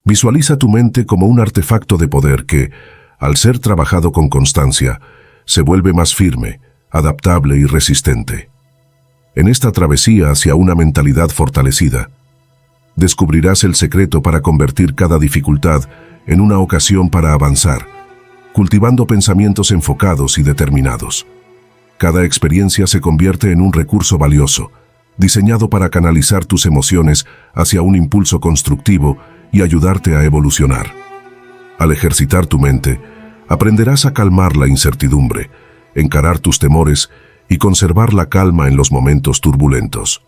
Visualiza tu mente como un artefacto de poder que, al ser trabajado con constancia, se vuelve más firme, adaptable y resistente. En esta travesía hacia una mentalidad fortalecida, descubrirás el secreto para convertir cada dificultad en una ocasión para avanzar, cultivando pensamientos enfocados y determinados. Cada experiencia se convierte en un recurso valioso, diseñado para canalizar tus emociones hacia un impulso constructivo y ayudarte a evolucionar. Al ejercitar tu mente, aprenderás a calmar la incertidumbre, encarar tus temores y conservar la calma en los momentos turbulentos.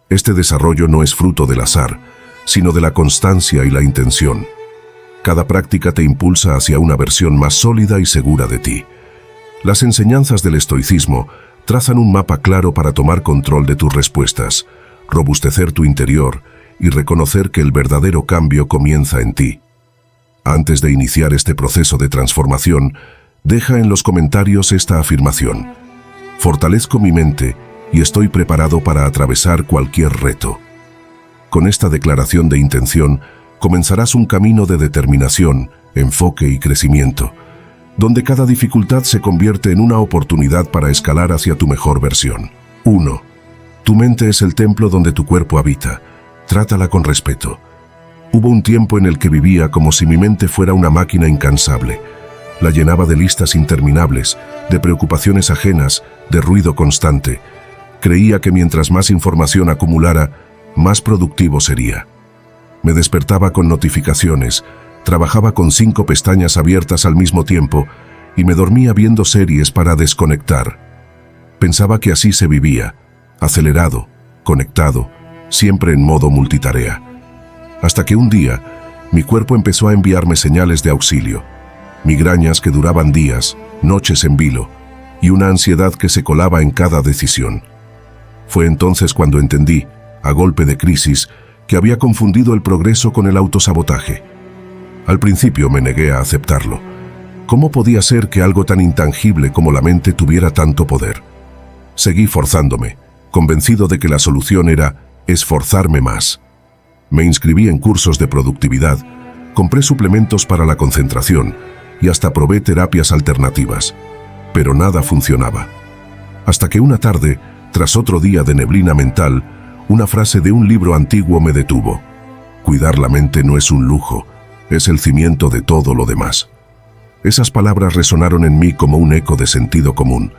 Este desarrollo no es fruto del azar, sino de la constancia y la intención. Cada práctica te impulsa hacia una versión más sólida y segura de ti. Las enseñanzas del estoicismo trazan un mapa claro para tomar control de tus respuestas, robustecer tu interior y reconocer que el verdadero cambio comienza en ti. Antes de iniciar este proceso de transformación, deja en los comentarios esta afirmación: fortalezco mi mente y estoy preparado para atravesar cualquier reto. Con esta declaración de intención, comenzarás un camino de determinación, enfoque y crecimiento, donde cada dificultad se convierte en una oportunidad para escalar hacia tu mejor versión. 1. Tu mente es el templo donde tu cuerpo habita. Trátala con respeto. Hubo un tiempo en el que vivía como si mi mente fuera una máquina incansable. La llenaba de listas interminables, de preocupaciones ajenas, de ruido constante. Creía que mientras más información acumulara, más productivo sería. Me despertaba con notificaciones, trabajaba con 5 pestañas abiertas al mismo tiempo y me dormía viendo series para desconectar. Pensaba que así se vivía, acelerado, conectado, siempre en modo multitarea. Hasta que un día, mi cuerpo empezó a enviarme señales de auxilio, migrañas que duraban días, noches en vilo, y una ansiedad que se colaba en cada decisión. Fue entonces cuando entendí, a golpe de crisis, que había confundido el progreso con el autosabotaje. Al principio me negué a aceptarlo. ¿Cómo podía ser que algo tan intangible como la mente tuviera tanto poder? Seguí forzándome, convencido de que la solución era esforzarme más. Me inscribí en cursos de productividad, compré suplementos para la concentración y hasta probé terapias alternativas. Pero nada funcionaba. Hasta que una tarde, tras otro día de neblina mental, una frase de un libro antiguo me detuvo. Cuidar la mente no es un lujo, es el cimiento de todo lo demás. Esas palabras resonaron en mí como un eco de sentido común.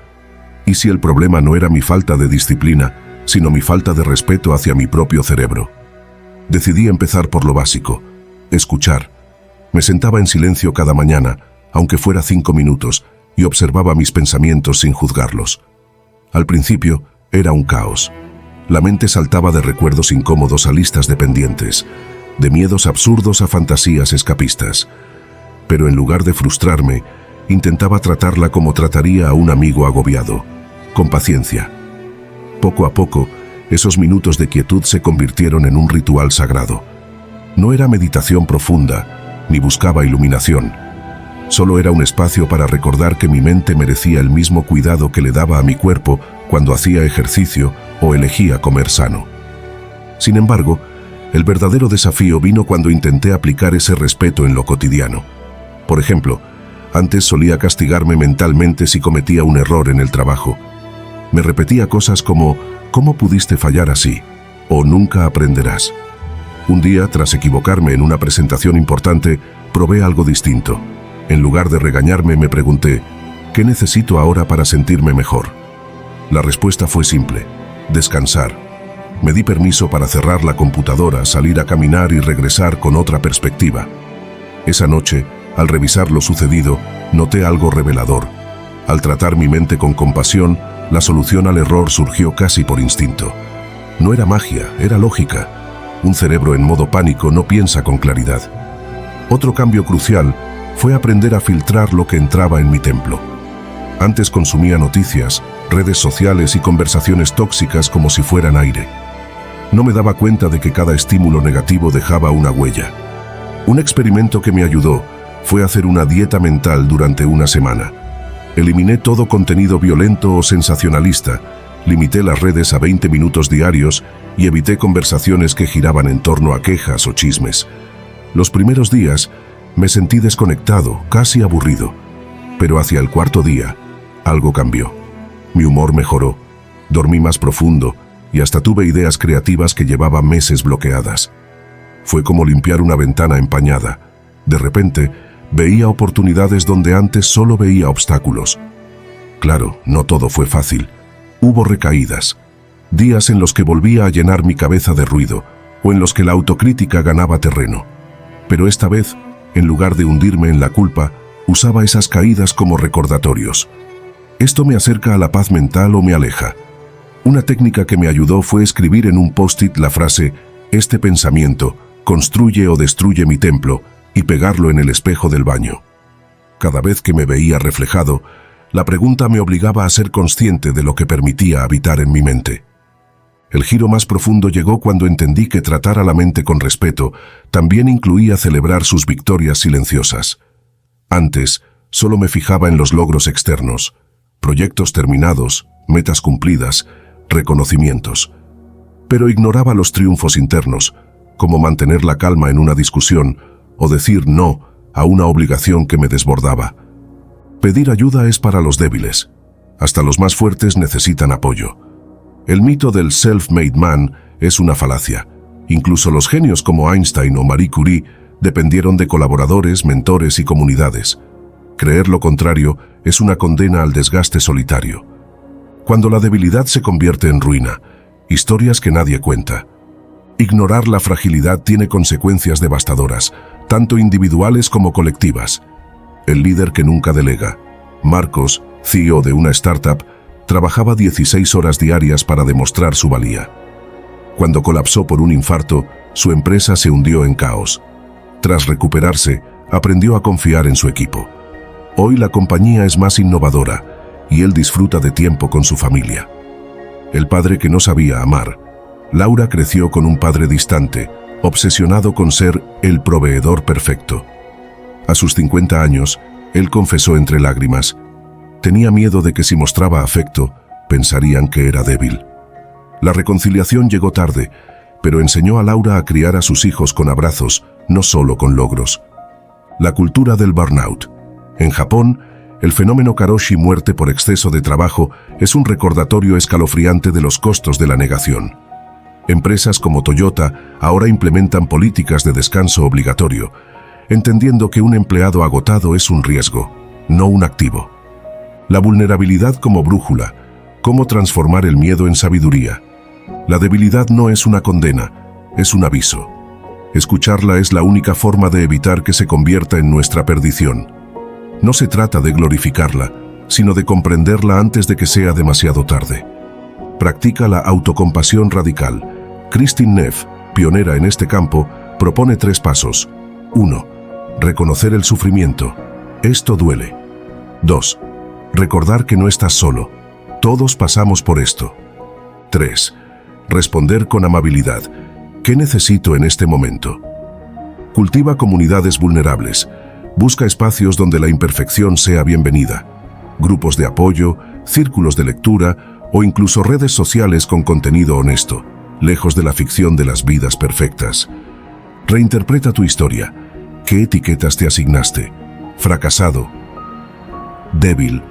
¿Y si el problema no era mi falta de disciplina, sino mi falta de respeto hacia mi propio cerebro? Decidí empezar por lo básico, escuchar. Me sentaba en silencio cada mañana, aunque fuera 5 minutos, y observaba mis pensamientos sin juzgarlos. Al principio, era un caos. La mente saltaba de recuerdos incómodos a listas de pendientes, de miedos absurdos a fantasías escapistas. Pero en lugar de frustrarme, intentaba tratarla como trataría a un amigo agobiado, con paciencia. Poco a poco, esos minutos de quietud se convirtieron en un ritual sagrado. No era meditación profunda, ni buscaba iluminación. Solo era un espacio para recordar que mi mente merecía el mismo cuidado que le daba a mi cuerpo cuando hacía ejercicio o elegía comer sano. Sin embargo, el verdadero desafío vino cuando intenté aplicar ese respeto en lo cotidiano. Por ejemplo, antes solía castigarme mentalmente si cometía un error en el trabajo. Me repetía cosas como «¿Cómo pudiste fallar así?» o «Nunca aprenderás». Un día, tras equivocarme en una presentación importante, probé algo distinto. En lugar de regañarme, me pregunté «¿Qué necesito ahora para sentirme mejor?». La respuesta fue simple: descansar. Me di permiso para cerrar la computadora, salir a caminar y regresar con otra perspectiva. Esa noche, al revisar lo sucedido, noté algo revelador. Al tratar mi mente con compasión, la solución al error surgió casi por instinto. No era magia, era lógica. Un cerebro en modo pánico no piensa con claridad. Otro cambio crucial fue aprender a filtrar lo que entraba en mi templo. Antes consumía noticias, redes sociales y conversaciones tóxicas como si fueran aire. No me daba cuenta de que cada estímulo negativo dejaba una huella. Un experimento que me ayudó fue hacer una dieta mental durante una semana. Eliminé todo contenido violento o sensacionalista, limité las redes a 20 minutos diarios y evité conversaciones que giraban en torno a quejas o chismes. Los primeros días me sentí desconectado, casi aburrido. Pero hacia el cuarto día, algo cambió. Mi humor mejoró, dormí más profundo y hasta tuve ideas creativas que llevaba meses bloqueadas. Fue como limpiar una ventana empañada. De repente, veía oportunidades donde antes solo veía obstáculos. Claro, no todo fue fácil. Hubo recaídas, días en los que volvía a llenar mi cabeza de ruido o en los que la autocrítica ganaba terreno. Pero esta vez, en lugar de hundirme en la culpa, usaba esas caídas como recordatorios. ¿Esto me acerca a la paz mental o me aleja? Una técnica que me ayudó fue escribir en un post-it la frase «Este pensamiento construye o destruye mi templo» y pegarlo en el espejo del baño. Cada vez que me veía reflejado, la pregunta me obligaba a ser consciente de lo que permitía habitar en mi mente. El giro más profundo llegó cuando entendí que tratar a la mente con respeto también incluía celebrar sus victorias silenciosas. Antes, solo me fijaba en los logros externos, proyectos terminados, metas cumplidas, reconocimientos. Pero ignoraba los triunfos internos, como mantener la calma en una discusión o decir no a una obligación que me desbordaba. Pedir ayuda es para los débiles. Hasta los más fuertes necesitan apoyo. El mito del self-made man es una falacia. Incluso los genios como Einstein o Marie Curie dependieron de colaboradores, mentores y comunidades. Creer lo contrario es una condena al desgaste solitario. Cuando la debilidad se convierte en ruina, historias que nadie cuenta. Ignorar la fragilidad tiene consecuencias devastadoras, tanto individuales como colectivas. El líder que nunca delega, Marcos, CEO de una startup, trabajaba 16 horas diarias para demostrar su valía. Cuando colapsó por un infarto, su empresa se hundió en caos. Tras recuperarse, aprendió a confiar en su equipo. Hoy la compañía es más innovadora y él disfruta de tiempo con su familia. El padre que no sabía amar. Laura creció con un padre distante, obsesionado con ser el proveedor perfecto. A sus 50 años, él confesó entre lágrimas. Tenía miedo de que si mostraba afecto, pensarían que era débil. La reconciliación llegó tarde, pero enseñó a Laura a criar a sus hijos con abrazos, no solo con logros. La cultura del burnout. En Japón, el fenómeno karoshi, muerte por exceso de trabajo, es un recordatorio escalofriante de los costos de la negación. Empresas como Toyota ahora implementan políticas de descanso obligatorio, entendiendo que un empleado agotado es un riesgo, no un activo. La vulnerabilidad como brújula, cómo transformar el miedo en sabiduría. La debilidad no es una condena, es un aviso. Escucharla es la única forma de evitar que se convierta en nuestra perdición. No se trata de glorificarla, sino de comprenderla antes de que sea demasiado tarde. Practica la autocompasión radical. Kristin Neff, pionera en este campo, propone 3 pasos. 1. Reconocer el sufrimiento. Esto duele. 2. Recordar que no estás solo. Todos pasamos por esto. 3. Responder con amabilidad. ¿Qué necesito en este momento? Cultiva comunidades vulnerables. Busca espacios donde la imperfección sea bienvenida. Grupos de apoyo, círculos de lectura o incluso redes sociales con contenido honesto, lejos de la ficción de las vidas perfectas. Reinterpreta tu historia. ¿Qué etiquetas te asignaste? Fracasado. Débil.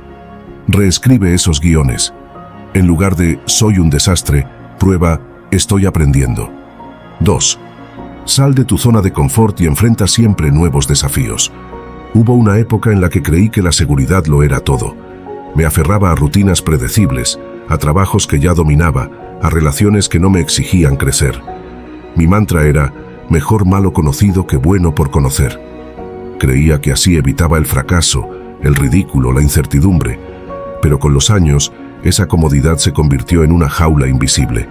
Reescribe esos guiones. En lugar de soy un desastre, prueba estoy aprendiendo. 2. Sal de tu zona de confort y enfrenta siempre nuevos desafíos. Hubo una época en la que creí que la seguridad lo era todo. Me aferraba a rutinas predecibles, a trabajos que ya dominaba, a relaciones que no me exigían crecer. Mi mantra era, mejor malo conocido que bueno por conocer. Creía que así evitaba el fracaso, el ridículo, la incertidumbre. Pero con los años, esa comodidad se convirtió en una jaula invisible.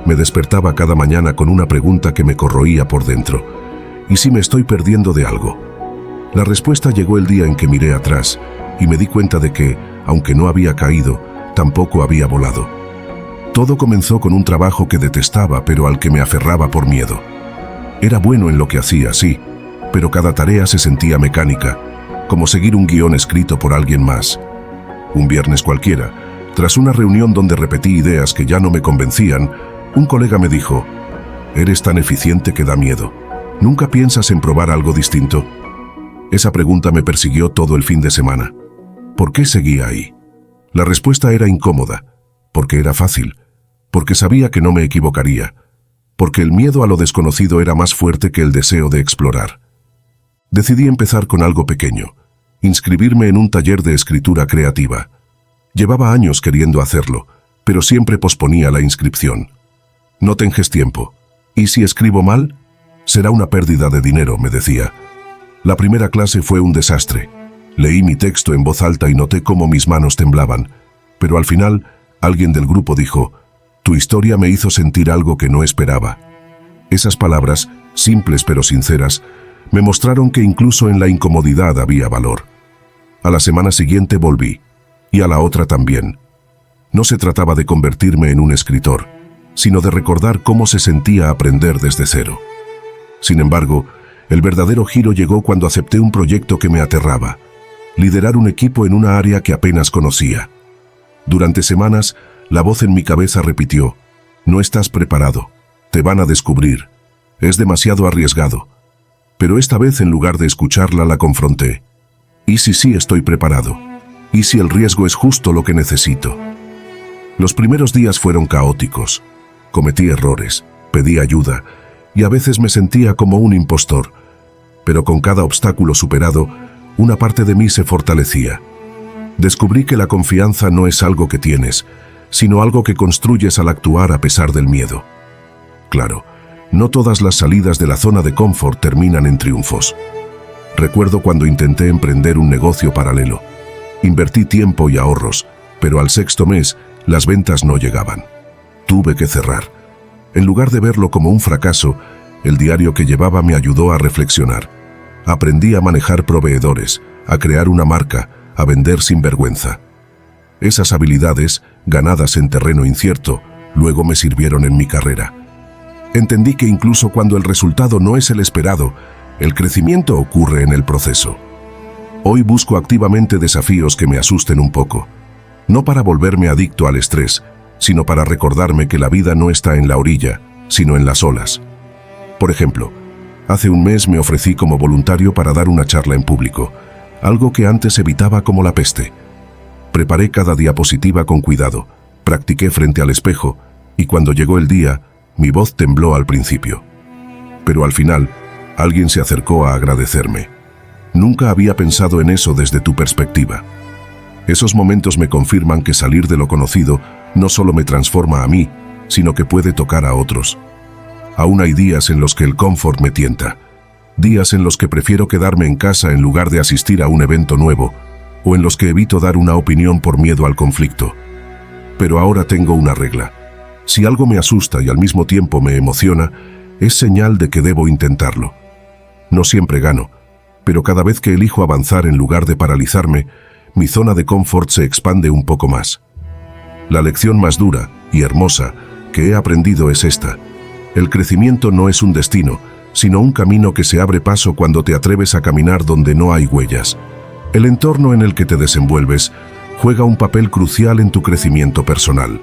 Me despertaba cada mañana con una pregunta que me corroía por dentro. ¿Y si me estoy perdiendo de algo? La respuesta llegó el día en que miré atrás y me di cuenta de que, aunque no había caído, tampoco había volado. Todo comenzó con un trabajo que detestaba, pero al que me aferraba por miedo. Era bueno en lo que hacía, sí, pero cada tarea se sentía mecánica, como seguir un guión escrito por alguien más. Un viernes cualquiera, tras una reunión donde repetí ideas que ya no me convencían, un colega me dijo, «Eres tan eficiente que da miedo». ¿Nunca piensas en probar algo distinto? Esa pregunta me persiguió todo el fin de semana. ¿Por qué seguía ahí? La respuesta era incómoda, porque era fácil, porque sabía que no me equivocaría, porque el miedo a lo desconocido era más fuerte que el deseo de explorar. Decidí empezar con algo pequeño, inscribirme en un taller de escritura creativa. Llevaba años queriendo hacerlo, pero siempre posponía la inscripción. No tengas tiempo. ¿Y si escribo mal? Será una pérdida de dinero, me decía. La primera clase fue un desastre. Leí mi texto en voz alta y noté cómo mis manos temblaban, pero al final alguien del grupo dijo: «Tu historia me hizo sentir algo que no esperaba». Esas palabras, simples pero sinceras, me mostraron que incluso en la incomodidad había valor. A la semana siguiente volví, y a la otra también. No se trataba de convertirme en un escritor, sino de recordar cómo se sentía aprender desde cero. Sin embargo, el verdadero giro llegó cuando acepté un proyecto que me aterraba: liderar un equipo en una área que apenas conocía. Durante semanas, la voz en mi cabeza repitió: «No estás preparado, te van a descubrir, es demasiado arriesgado». Pero esta vez, en lugar de escucharla, la confronté. ¿Y si sí estoy preparado? ¿Y si el riesgo es justo lo que necesito? Los primeros días fueron caóticos. Cometí errores, pedí ayuda, y a veces me sentía como un impostor. Pero con cada obstáculo superado, una parte de mí se fortalecía. Descubrí que la confianza no es algo que tienes, sino algo que construyes al actuar a pesar del miedo. Claro, no todas las salidas de la zona de confort terminan en triunfos. Recuerdo cuando intenté emprender un negocio paralelo. Invertí tiempo y ahorros, pero al sexto mes las ventas no llegaban. Tuve que cerrar. En lugar de verlo como un fracaso, el diario que llevaba me ayudó a reflexionar. Aprendí a manejar proveedores, a crear una marca, a vender sin vergüenza. Esas habilidades, ganadas en terreno incierto, luego me sirvieron en mi carrera. Entendí que incluso cuando el resultado no es el esperado, el crecimiento ocurre en el proceso. Hoy busco activamente desafíos que me asusten un poco, no para volverme adicto al estrés, sino para recordarme que la vida no está en la orilla, sino en las olas. Por ejemplo, hace un mes me ofrecí como voluntario para dar una charla en público, algo que antes evitaba como la peste. Preparé cada diapositiva con cuidado, practiqué frente al espejo, y cuando llegó el día, mi voz tembló al principio. Pero al final, alguien se acercó a agradecerme. Nunca había pensado en eso desde tu perspectiva. Esos momentos me confirman que salir de lo conocido no solo me transforma a mí, sino que puede tocar a otros. Aún hay días en los que el confort me tienta, días en los que prefiero quedarme en casa en lugar de asistir a un evento nuevo, o en los que evito dar una opinión por miedo al conflicto. Pero ahora tengo una regla. Si algo me asusta y al mismo tiempo me emociona, es señal de que debo intentarlo. No siempre gano, pero cada vez que elijo avanzar en lugar de paralizarme, mi zona de confort se expande un poco más. La lección más dura y hermosa que he aprendido es esta: el crecimiento no es un destino, sino un camino que se abre paso cuando te atreves a caminar donde no hay huellas. El entorno en el que te desenvuelves juega un papel crucial en tu crecimiento personal.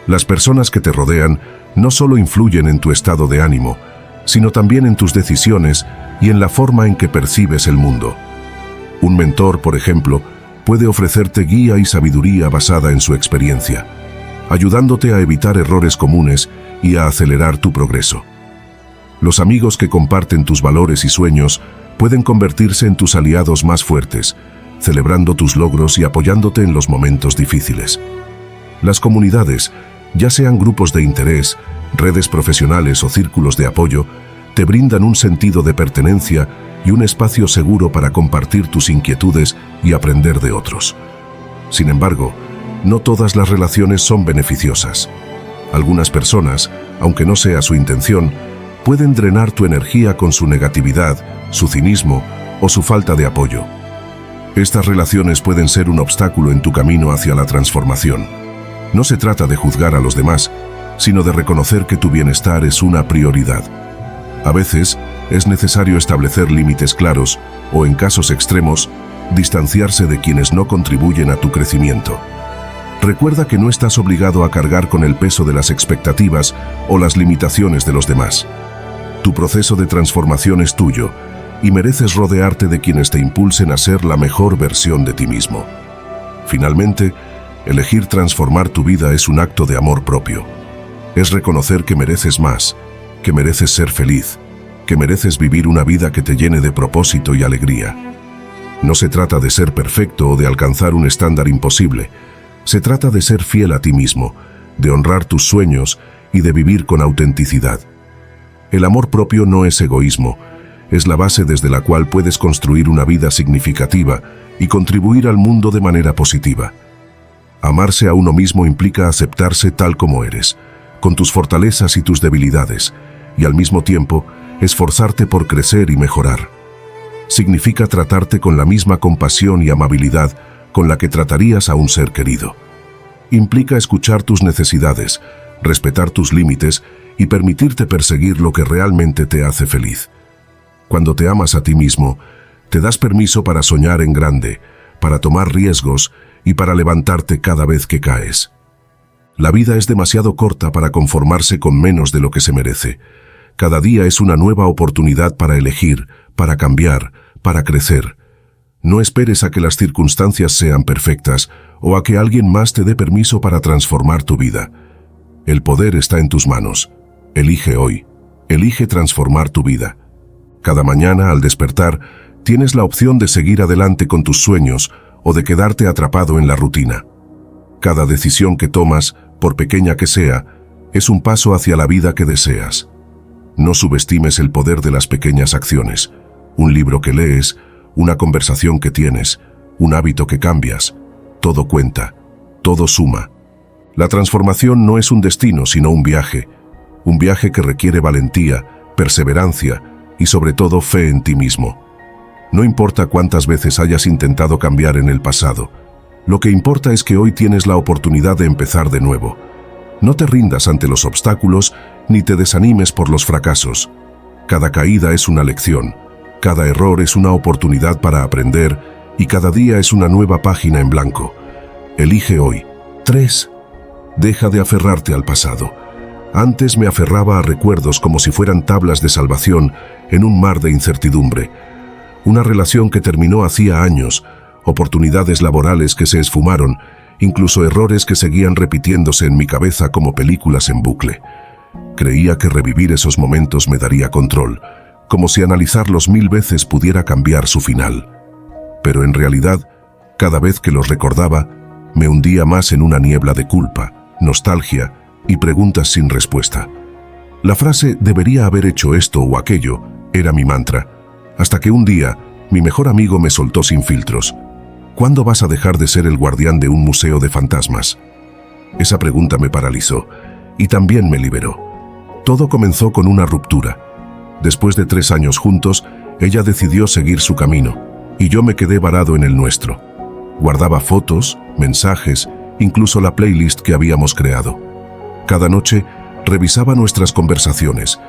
Las personas que te rodean no solo influyen en tu estado de ánimo, sino también en tus decisiones y en la forma en que percibes el mundo. Un mentor, por ejemplo, puede ofrecerte guía y sabiduría basada en su experiencia, ayudándote a evitar errores comunes y a acelerar tu progreso. Los amigos que comparten tus valores y sueños pueden convertirse en tus aliados más fuertes, celebrando tus logros y apoyándote en los momentos difíciles. Las comunidades, ya sean grupos de interés, redes profesionales o círculos de apoyo, te brindan un sentido de pertenencia y un espacio seguro para compartir tus inquietudes y aprender de otros. Sin embargo, no todas las relaciones son beneficiosas. Algunas personas, aunque no sea su intención, pueden drenar tu energía con su negatividad, su cinismo o su falta de apoyo. Estas relaciones pueden ser un obstáculo en tu camino hacia la transformación. No se trata de juzgar a los demás, sino de reconocer que tu bienestar es una prioridad. A veces, es necesario establecer límites claros o, en casos extremos, distanciarse de quienes no contribuyen a tu crecimiento. Recuerda que no estás obligado a cargar con el peso de las expectativas o las limitaciones de los demás. Tu proceso de transformación es tuyo y mereces rodearte de quienes te impulsen a ser la mejor versión de ti mismo. Finalmente, elegir transformar tu vida es un acto de amor propio. Es reconocer que mereces más, que mereces ser feliz, que mereces vivir una vida que te llene de propósito y alegría. No se trata de ser perfecto o de alcanzar un estándar imposible. Se trata de ser fiel a ti mismo, de honrar tus sueños y de vivir con autenticidad. El amor propio no es egoísmo, es la base desde la cual puedes construir una vida significativa y contribuir al mundo de manera positiva. Amarse a uno mismo implica aceptarse tal como eres, con tus fortalezas y tus debilidades, y al mismo tiempo, esforzarte por crecer y mejorar. Significa tratarte con la misma compasión y amabilidad con la que tratarías a un ser querido. Implica escuchar tus necesidades, respetar tus límites y permitirte perseguir lo que realmente te hace feliz. Cuando te amas a ti mismo, te das permiso para soñar en grande, para tomar riesgos y para levantarte cada vez que caes. La vida es demasiado corta para conformarse con menos de lo que se merece. Cada día es una nueva oportunidad para elegir, para cambiar, para crecer. No esperes a que las circunstancias sean perfectas o a que alguien más te dé permiso para transformar tu vida. El poder está en tus manos. Elige hoy. Elige transformar tu vida. Cada mañana, al despertar, tienes la opción de seguir adelante con tus sueños o de quedarte atrapado en la rutina. Cada decisión que tomas, por pequeña que sea, es un paso hacia la vida que deseas. No subestimes el poder de las pequeñas acciones. Un libro que lees, una conversación que tienes, un hábito que cambias. Todo cuenta, todo suma. La transformación no es un destino, sino un viaje que requiere valentía, perseverancia y sobre todo fe en ti mismo. No importa cuántas veces hayas intentado cambiar en el pasado, lo que importa es que hoy tienes la oportunidad de empezar de nuevo. No te rindas ante los obstáculos ni te desanimes por los fracasos. Cada caída es una lección, cada error es una oportunidad para aprender y cada día es una nueva página en blanco. Elige hoy. 3. Deja de aferrarte al pasado. Antes me aferraba a recuerdos como si fueran tablas de salvación en un mar de incertidumbre. Una relación que terminó hacía años, oportunidades laborales que se esfumaron, incluso errores que seguían repitiéndose en mi cabeza como películas en bucle. Creía que revivir esos momentos me daría control, como si analizarlos 1000 veces pudiera cambiar su final. Pero en realidad, cada vez que los recordaba, me hundía más en una niebla de culpa, nostalgia y preguntas sin respuesta. La frase «debería haber hecho esto o aquello» era mi mantra, hasta que un día mi mejor amigo me soltó sin filtros. ¿Cuándo vas a dejar de ser el guardián de un museo de fantasmas? Esa pregunta me paralizó y también me liberó. Todo comenzó con una ruptura. Después de 3 años juntos, ella decidió seguir su camino y yo me quedé varado en el nuestro. Guardaba fotos, mensajes, incluso la playlist que habíamos creado. Cada noche revisaba nuestras conversaciones,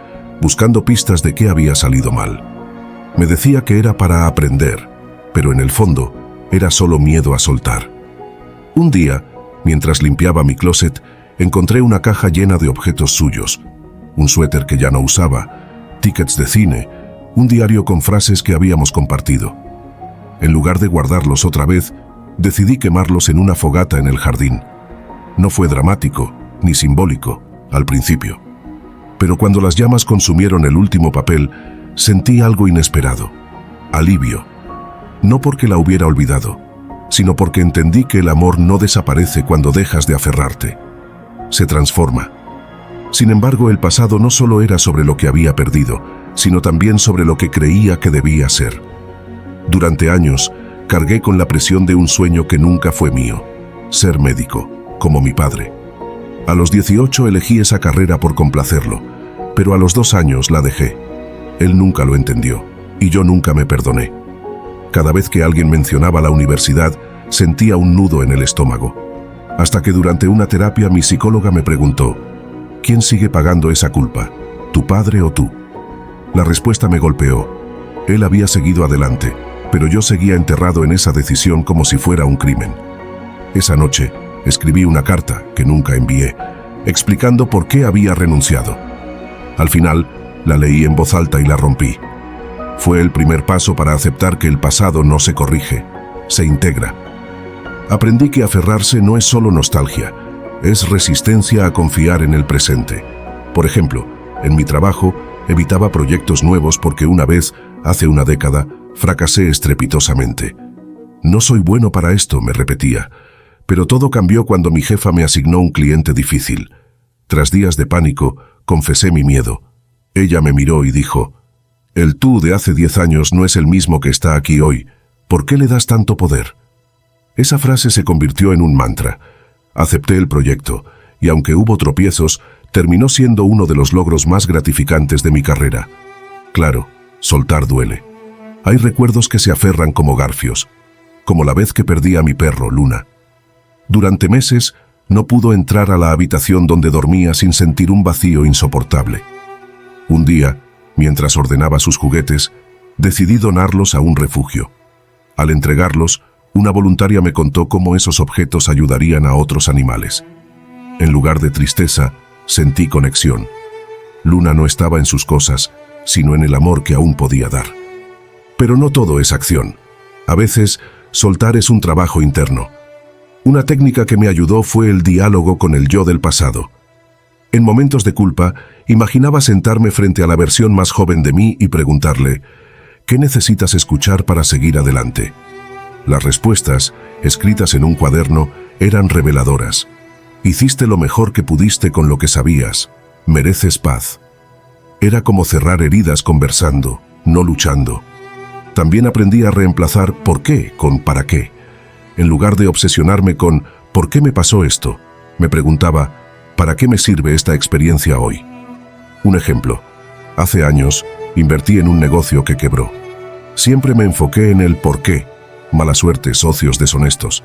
buscando pistas de qué había salido mal. Me decía que era para aprender, pero en el fondo era solo miedo a soltar. Un día, mientras limpiaba mi closet, encontré una caja llena de objetos suyos. Un suéter que ya no usaba, tickets de cine, un diario con frases que habíamos compartido. En lugar de guardarlos otra vez, decidí quemarlos en una fogata en el jardín. No fue dramático, ni simbólico, al principio. Pero cuando las llamas consumieron el último papel, sentí algo inesperado. Alivio. No porque la hubiera olvidado, sino porque entendí que el amor no desaparece cuando dejas de aferrarte. Se transforma. Sin embargo, el pasado no solo era sobre lo que había perdido, sino también sobre lo que creía que debía ser. Durante años, cargué con la presión de un sueño que nunca fue mío: ser médico, como mi padre. A los 18 elegí esa carrera por complacerlo, pero a los 2 años la dejé. Él nunca lo entendió, y yo nunca me perdoné. Cada vez que alguien mencionaba la universidad, sentía un nudo en el estómago. Hasta que durante una terapia mi psicóloga me preguntó: ¿quién sigue pagando esa culpa? ¿Tu padre o tú? La respuesta me golpeó. Él había seguido adelante, pero yo seguía enterrado en esa decisión como si fuera un crimen. Esa noche, escribí una carta, que nunca envié, explicando por qué había renunciado. Al final, La leí en voz alta y la rompí. Fue el primer paso para aceptar que el pasado no se corrige, se integra. Aprendí que aferrarse no es solo nostalgia, es resistencia a confiar en el presente. Por ejemplo, en mi trabajo, evitaba proyectos nuevos porque una vez, hace una década, fracasé estrepitosamente. No soy bueno para esto, me repetía. Pero todo cambió cuando mi jefa me asignó un cliente difícil. Tras días de pánico, confesé mi miedo. Ella me miró y dijo: «El tú de hace 10 años no es el mismo que está aquí hoy. ¿Por qué le das tanto poder?». Esa frase se convirtió en un mantra. Acepté el proyecto, y aunque hubo tropiezos, terminó siendo uno de los logros más gratificantes de mi carrera. Claro, soltar duele. Hay recuerdos que se aferran como garfios, como la vez que perdí a mi perro, Luna. Durante meses, no pudo entrar a la habitación donde dormía sin sentir un vacío insoportable. Un día, mientras ordenaba sus juguetes, decidí donarlos a un refugio. Al entregarlos, una voluntaria me contó cómo esos objetos ayudarían a otros animales. En lugar de tristeza, sentí conexión. Luna no estaba en sus cosas, sino en el amor que aún podía dar. Pero no todo es acción. A veces, soltar es un trabajo interno. Una técnica que me ayudó fue el diálogo con el yo del pasado. En momentos de culpa, imaginaba sentarme frente a la versión más joven de mí y preguntarle: ¿qué necesitas escuchar para seguir adelante? Las respuestas, escritas en un cuaderno, eran reveladoras. Hiciste lo mejor que pudiste con lo que sabías. Mereces paz. Era como cerrar heridas conversando, no luchando. También aprendí a reemplazar ¿por qué? Con ¿para qué? En lugar de obsesionarme con ¿por qué me pasó esto?, me preguntaba ¿para qué me sirve esta experiencia hoy? Un ejemplo. Hace años, invertí en un negocio que quebró. Siempre me enfoqué en el ¿por qué? Mala suerte, socios deshonestos.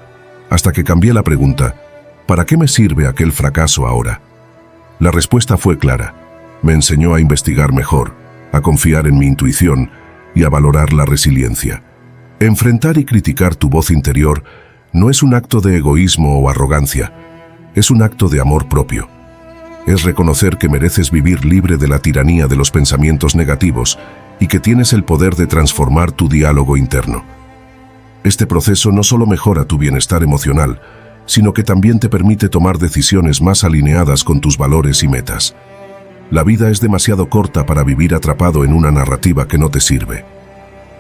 Hasta que cambié la pregunta: ¿para qué me sirve aquel fracaso ahora? La respuesta fue clara. Me enseñó a investigar mejor, a confiar en mi intuición y a valorar la resiliencia. Enfrentar y criticar tu voz interior no es un acto de egoísmo o arrogancia, es un acto de amor propio. Es reconocer que mereces vivir libre de la tiranía de los pensamientos negativos y que tienes el poder de transformar tu diálogo interno. Este proceso no solo mejora tu bienestar emocional, sino que también te permite tomar decisiones más alineadas con tus valores y metas. La vida es demasiado corta para vivir atrapado en una narrativa que no te sirve.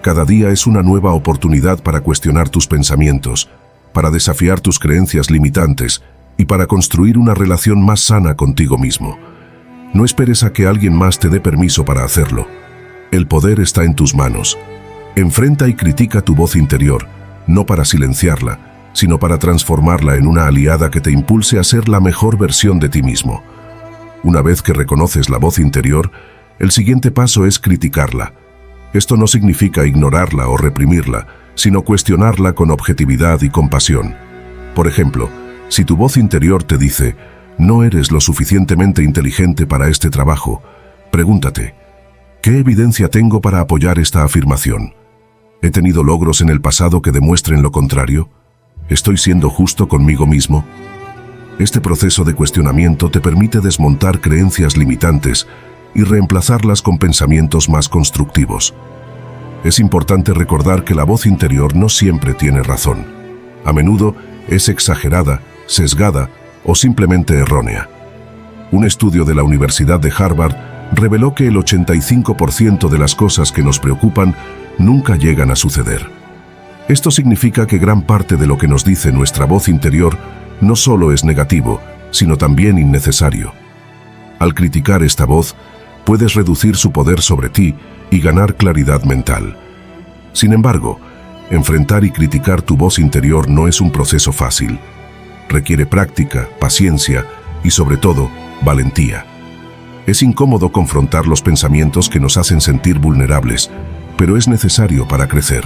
Cada día es una nueva oportunidad para cuestionar tus pensamientos, para desafiar tus creencias limitantes y para construir una relación más sana contigo mismo. No esperes a que alguien más te dé permiso para hacerlo. El poder está en tus manos. Enfrenta y critica tu voz interior, no para silenciarla, sino para transformarla en una aliada que te impulse a ser la mejor versión de ti mismo. Una vez que reconoces la voz interior, el siguiente paso es criticarla. Esto no significa ignorarla o reprimirla, sino cuestionarla con objetividad y compasión. Por ejemplo, si tu voz interior te dice: «No eres lo suficientemente inteligente para este trabajo», pregúntate: ¿qué evidencia tengo para apoyar esta afirmación? ¿He tenido logros en el pasado que demuestren lo contrario? ¿Estoy siendo justo conmigo mismo? Este proceso de cuestionamiento te permite desmontar creencias limitantes y reemplazarlas con pensamientos más constructivos. Es importante recordar que la voz interior no siempre tiene razón. A menudo es exagerada, sesgada o simplemente errónea. Un estudio de la Universidad de Harvard reveló que el 85% de las cosas que nos preocupan nunca llegan a suceder. Esto significa que gran parte de lo que nos dice nuestra voz interior no solo es negativo, sino también innecesario. Al criticar esta voz, puedes reducir su poder sobre ti y ganar claridad mental. Sin embargo, enfrentar y criticar tu voz interior no es un proceso fácil. Requiere práctica, paciencia y, sobre todo, valentía. Es incómodo confrontar los pensamientos que nos hacen sentir vulnerables, pero es necesario para crecer.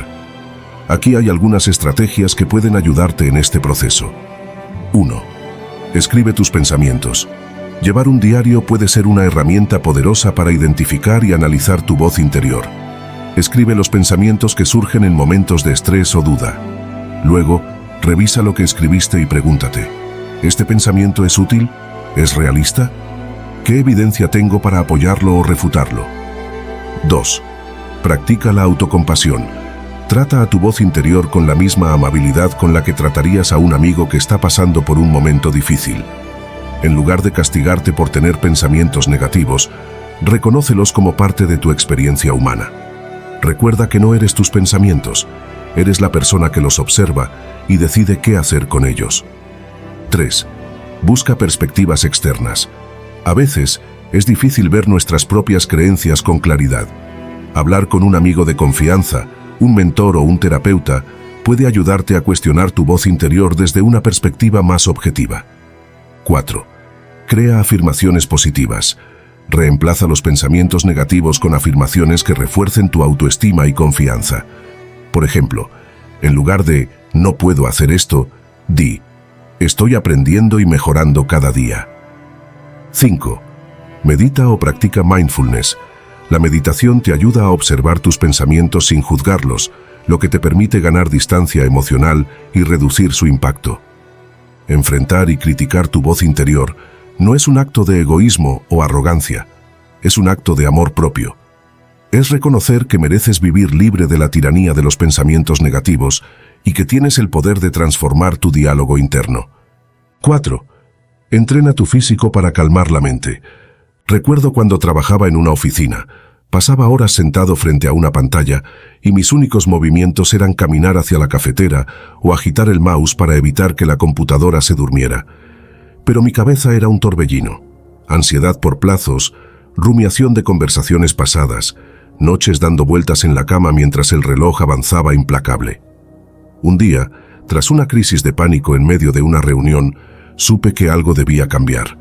Aquí hay algunas estrategias que pueden ayudarte en este proceso. 1. Escribe tus pensamientos. Llevar un diario puede ser una herramienta poderosa para identificar y analizar tu voz interior. Escribe los pensamientos que surgen en momentos de estrés o duda. Luego, revisa lo que escribiste y pregúntate: ¿este pensamiento es útil? ¿Es realista? ¿Qué evidencia tengo para apoyarlo o refutarlo? 2. Practica la autocompasión. Trata a tu voz interior con la misma amabilidad con la que tratarías a un amigo que está pasando por un momento difícil. En lugar de castigarte por tener pensamientos negativos, reconócelos como parte de tu experiencia humana. Recuerda que no eres tus pensamientos, eres la persona que los observa y decide qué hacer con ellos. 3. Busca perspectivas externas. A veces, es difícil ver nuestras propias creencias con claridad. Hablar con un amigo de confianza, un mentor o un terapeuta puede ayudarte a cuestionar tu voz interior desde una perspectiva más objetiva. 4. Crea afirmaciones positivas. Reemplaza los pensamientos negativos con afirmaciones que refuercen tu autoestima y confianza. Por ejemplo, en lugar de «no puedo hacer esto», di «estoy aprendiendo y mejorando cada día». 5. Medita o practica mindfulness. La meditación te ayuda a observar tus pensamientos sin juzgarlos, lo que te permite ganar distancia emocional y reducir su impacto. Enfrentar y criticar tu voz interior no es un acto de egoísmo o arrogancia, es un acto de amor propio. Es reconocer que mereces vivir libre de la tiranía de los pensamientos negativos y que tienes el poder de transformar tu diálogo interno. 4. Entrena tu físico para calmar la mente. Recuerdo cuando trabajaba en una oficina, pasaba horas sentado frente a una pantalla y mis únicos movimientos eran caminar hacia la cafetera o agitar el mouse para evitar que la computadora se durmiera. Pero mi cabeza era un torbellino. Ansiedad por plazos, rumiación de conversaciones pasadas, noches dando vueltas en la cama mientras el reloj avanzaba implacable. Un día, tras una crisis de pánico en medio de una reunión, supe que algo debía cambiar.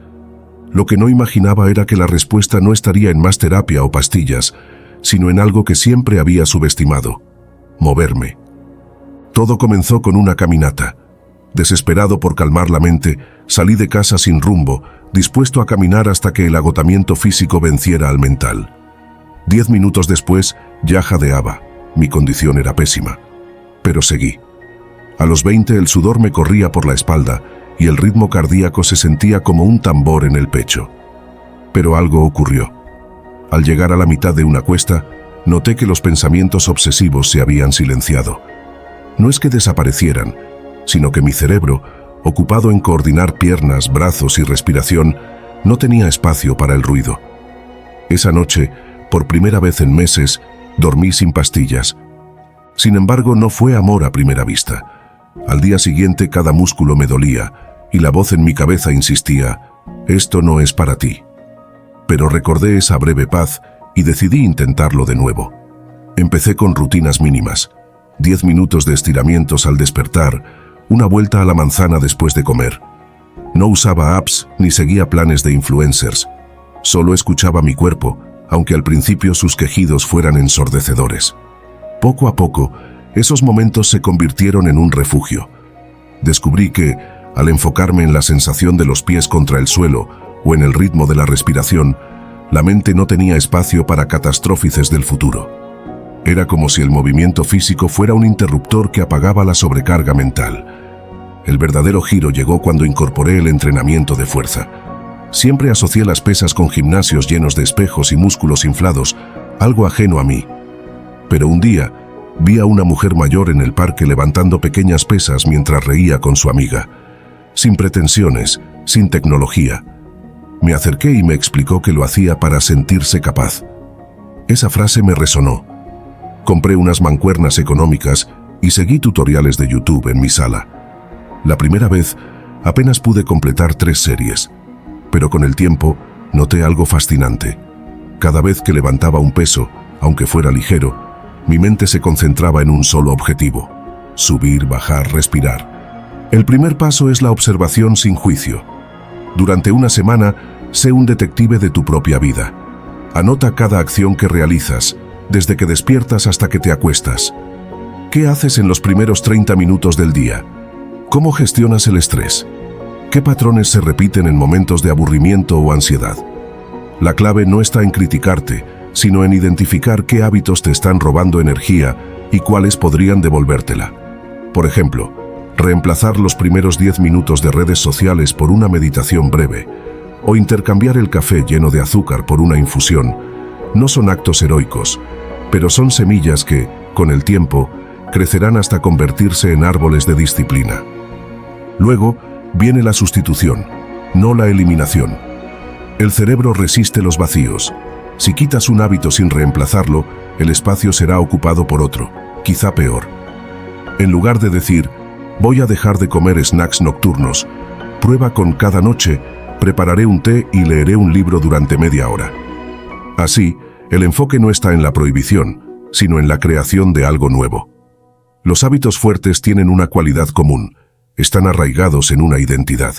Lo que no imaginaba era que la respuesta no estaría en más terapia o pastillas, sino en algo que siempre había subestimado: moverme. Todo comenzó con una caminata. Desesperado por calmar la mente, salí de casa sin rumbo, dispuesto a caminar hasta que el agotamiento físico venciera al mental. 10 minutos después, ya jadeaba. Mi condición era pésima. Pero seguí. A los 20 el sudor me corría por la espalda y el ritmo cardíaco se sentía como un tambor en el pecho. Pero algo ocurrió. Al llegar a la mitad de una cuesta, noté que los pensamientos obsesivos se habían silenciado. No es que desaparecieran, sino que mi cerebro, ocupado en coordinar piernas, brazos y respiración, no tenía espacio para el ruido. Esa noche, por primera vez en meses, dormí sin pastillas. Sin embargo, no fue amor a primera vista. Al día siguiente cada músculo me dolía y la voz en mi cabeza insistía: «Esto no es para ti». Pero recordé esa breve paz y decidí intentarlo de nuevo. Empecé con rutinas mínimas: 10 minutos de estiramientos al despertar, una vuelta a la manzana después de comer. No usaba apps ni seguía planes de influencers. Solo escuchaba mi cuerpo, aunque al principio sus quejidos fueran ensordecedores. Poco a poco, esos momentos se convirtieron en un refugio. Descubrí que, al enfocarme en la sensación de los pies contra el suelo o en el ritmo de la respiración, la mente no tenía espacio para catastrófices del futuro. Era como si el movimiento físico fuera un interruptor que apagaba la sobrecarga mental. El verdadero giro llegó cuando incorporé el entrenamiento de fuerza. Siempre asocié las pesas con gimnasios llenos de espejos y músculos inflados, algo ajeno a mí. Pero un día, vi a una mujer mayor en el parque levantando pequeñas pesas mientras reía con su amiga. Sin pretensiones, sin tecnología. Me acerqué y me explicó que lo hacía para sentirse capaz. Esa frase me resonó. Compré unas mancuernas económicas y seguí tutoriales de YouTube en mi sala. La primera vez, apenas pude completar 3 series. Pero con el tiempo, noté algo fascinante. Cada vez que levantaba un peso, aunque fuera ligero, mi mente se concentraba en un solo objetivo: subir, bajar, respirar. El primer paso es la observación sin juicio. Durante una semana, sé un detective de tu propia vida. Anota cada acción que realizas, desde que despiertas hasta que te acuestas. ¿Qué haces en los primeros 30 minutos del día? ¿Cómo gestionas el estrés? ¿Qué patrones se repiten en momentos de aburrimiento o ansiedad? La clave no está en criticarte, sino en identificar qué hábitos te están robando energía y cuáles podrían devolvértela. Por ejemplo, reemplazar los primeros 10 minutos de redes sociales por una meditación breve, o intercambiar el café lleno de azúcar por una infusión, No son actos heroicos, pero son semillas que, con el tiempo, crecerán hasta convertirse en árboles de disciplina. Luego, viene la sustitución, no la eliminación. El cerebro resiste los vacíos. Si quitas un hábito sin reemplazarlo, el espacio será ocupado por otro, quizá peor. En lugar de decir, voy a dejar de comer snacks nocturnos, prueba con cada noche, prepararé un té y leeré un libro durante media hora. Así, el enfoque no está en la prohibición, sino en la creación de algo nuevo. Los hábitos fuertes tienen una cualidad común, están arraigados en una identidad.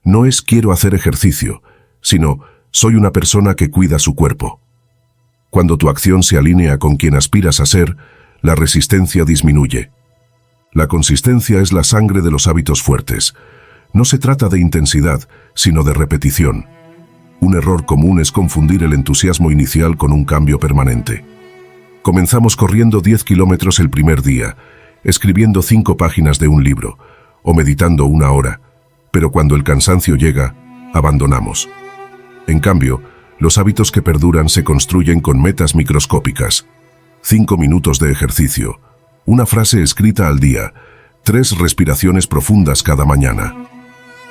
No es quiero hacer ejercicio, sino soy una persona que cuida su cuerpo. Cuando tu acción se alinea con quien aspiras a ser, la resistencia disminuye. La consistencia es la sangre de los hábitos fuertes. No se trata de intensidad, sino de repetición. Un error común es confundir el entusiasmo inicial con un cambio permanente. Comenzamos corriendo 10 kilómetros el primer día, escribiendo 5 páginas de un libro, o meditando 1 hora, pero cuando el cansancio llega, abandonamos. En cambio, los hábitos que perduran se construyen con metas microscópicas. 5 minutos de ejercicio, una frase escrita al día, 3 respiraciones profundas cada mañana.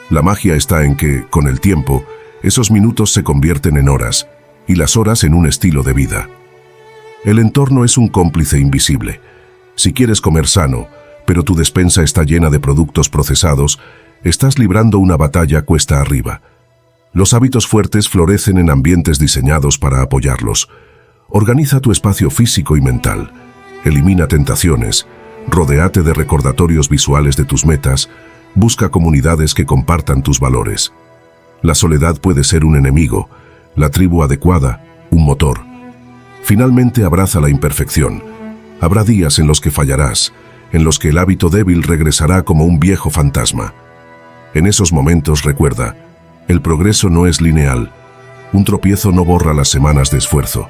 La magia está en que, con el tiempo, esos minutos se convierten en horas, y las horas en un estilo de vida. El entorno es un cómplice invisible. Si quieres comer sano, pero tu despensa está llena de productos procesados, estás librando una batalla cuesta arriba. Los hábitos fuertes florecen en ambientes diseñados para apoyarlos. Organiza tu espacio físico y mental. Elimina tentaciones. Rodéate de recordatorios visuales de tus metas. Busca comunidades que compartan tus valores. La soledad puede ser un enemigo, la tribu adecuada, un motor. Finalmente abraza la imperfección. Habrá días en los que fallarás, en los que el hábito débil regresará como un viejo fantasma. En esos momentos recuerda, el progreso no es lineal. Un tropiezo no borra las semanas de esfuerzo.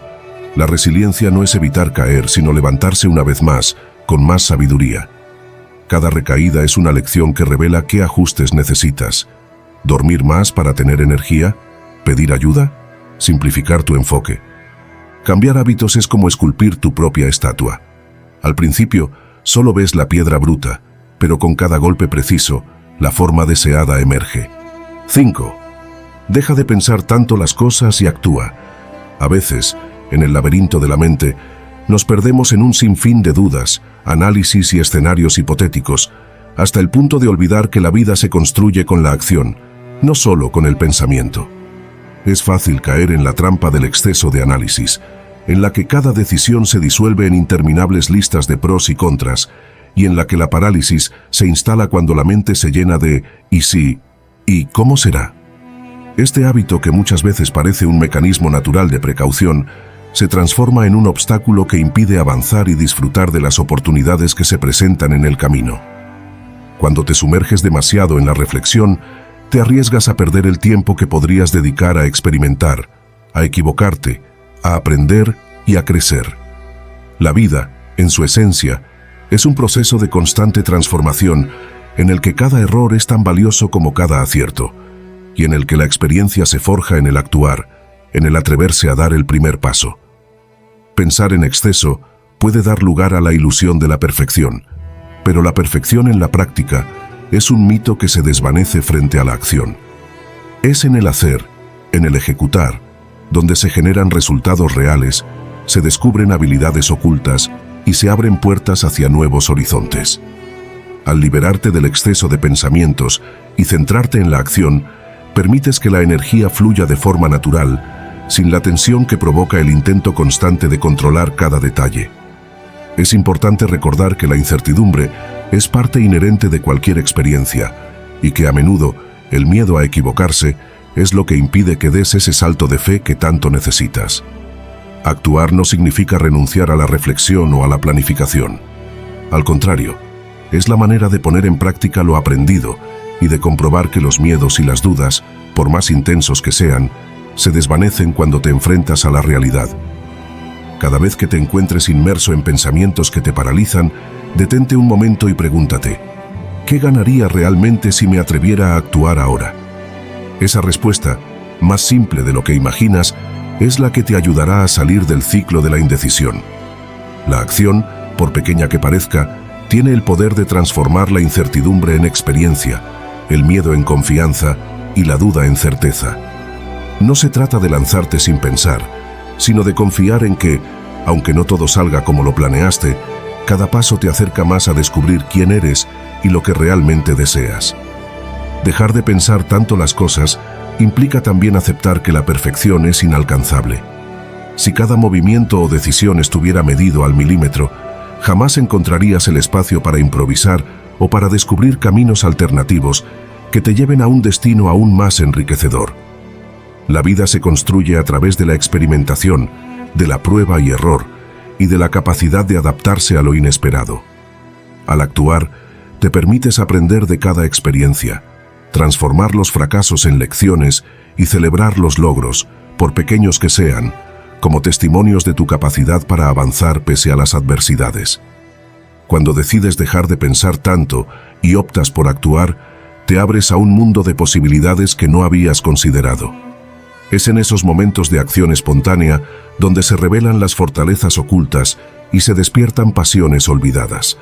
La resiliencia no es evitar caer, sino levantarse una vez más, con más sabiduría. Cada recaída es una lección que revela qué ajustes necesitas. ¿Dormir más para tener energía? ¿Pedir ayuda? Simplificar tu enfoque. Cambiar hábitos es como esculpir tu propia estatua. Al principio, solo ves la piedra bruta, pero con cada golpe preciso, la forma deseada emerge. 5. Deja de pensar tanto las cosas y actúa. A veces, en el laberinto de la mente, nos perdemos en un sinfín de dudas, análisis y escenarios hipotéticos, hasta el punto de olvidar que la vida se construye con la acción, no solo con el pensamiento. Es fácil caer en la trampa del exceso de análisis, en la que cada decisión se disuelve en interminables listas de pros y contras, y en la que la parálisis se instala cuando la mente se llena de ¿y si? ¿Y cómo será? Este hábito, que muchas veces parece un mecanismo natural de precaución, se transforma en un obstáculo que impide avanzar y disfrutar de las oportunidades que se presentan en el camino. Cuando te sumerges demasiado en la reflexión, te arriesgas a perder el tiempo que podrías dedicar a experimentar, a equivocarte, a aprender y a crecer. La vida, en su esencia, es un proceso de constante transformación en el que cada error es tan valioso como cada acierto, y en el que la experiencia se forja en el actuar, en el atreverse a dar el primer paso. Pensar en exceso puede dar lugar a la ilusión de la perfección, pero la perfección en la práctica es un mito que se desvanece frente a la acción. Es en el hacer, en el ejecutar, donde se generan resultados reales, se descubren habilidades ocultas y se abren puertas hacia nuevos horizontes. Al liberarte del exceso de pensamientos y centrarte en la acción, permites que la energía fluya de forma natural, sin la tensión que provoca el intento constante de controlar cada detalle. Es importante recordar que la incertidumbre es parte inherente de cualquier experiencia y que a menudo el miedo a equivocarse es lo que impide que des ese salto de fe que tanto necesitas. Actuar no significa renunciar a la reflexión o a la planificación. Al contrario, es la manera de poner en práctica lo aprendido y de comprobar que los miedos y las dudas, por más intensos que sean, se desvanecen cuando te enfrentas a la realidad. Cada vez que te encuentres inmerso en pensamientos que te paralizan, detente un momento y pregúntate, ¿qué ganaría realmente si me atreviera a actuar ahora? Esa respuesta, más simple de lo que imaginas, es la que te ayudará a salir del ciclo de la indecisión. La acción, por pequeña que parezca, tiene el poder de transformar la incertidumbre en experiencia, el miedo en confianza y la duda en certeza. No se trata de lanzarte sin pensar, sino de confiar en que, aunque no todo salga como lo planeaste, cada paso te acerca más a descubrir quién eres y lo que realmente deseas. Dejar de pensar tanto las cosas implica también aceptar que la perfección es inalcanzable. Si cada movimiento o decisión estuviera medido al milímetro, jamás encontrarías el espacio para improvisar o para descubrir caminos alternativos que te lleven a un destino aún más enriquecedor. La vida se construye a través de la experimentación, de la prueba y error, y de la capacidad de adaptarse a lo inesperado. Al actuar, te permites aprender de cada experiencia, transformar los fracasos en lecciones y celebrar los logros, por pequeños que sean, como testimonios de tu capacidad para avanzar pese a las adversidades. Cuando decides dejar de pensar tanto y optas por actuar, te abres a un mundo de posibilidades que no habías considerado. Es en esos momentos de acción espontánea donde se revelan las fortalezas ocultas y se despiertan pasiones olvidadas.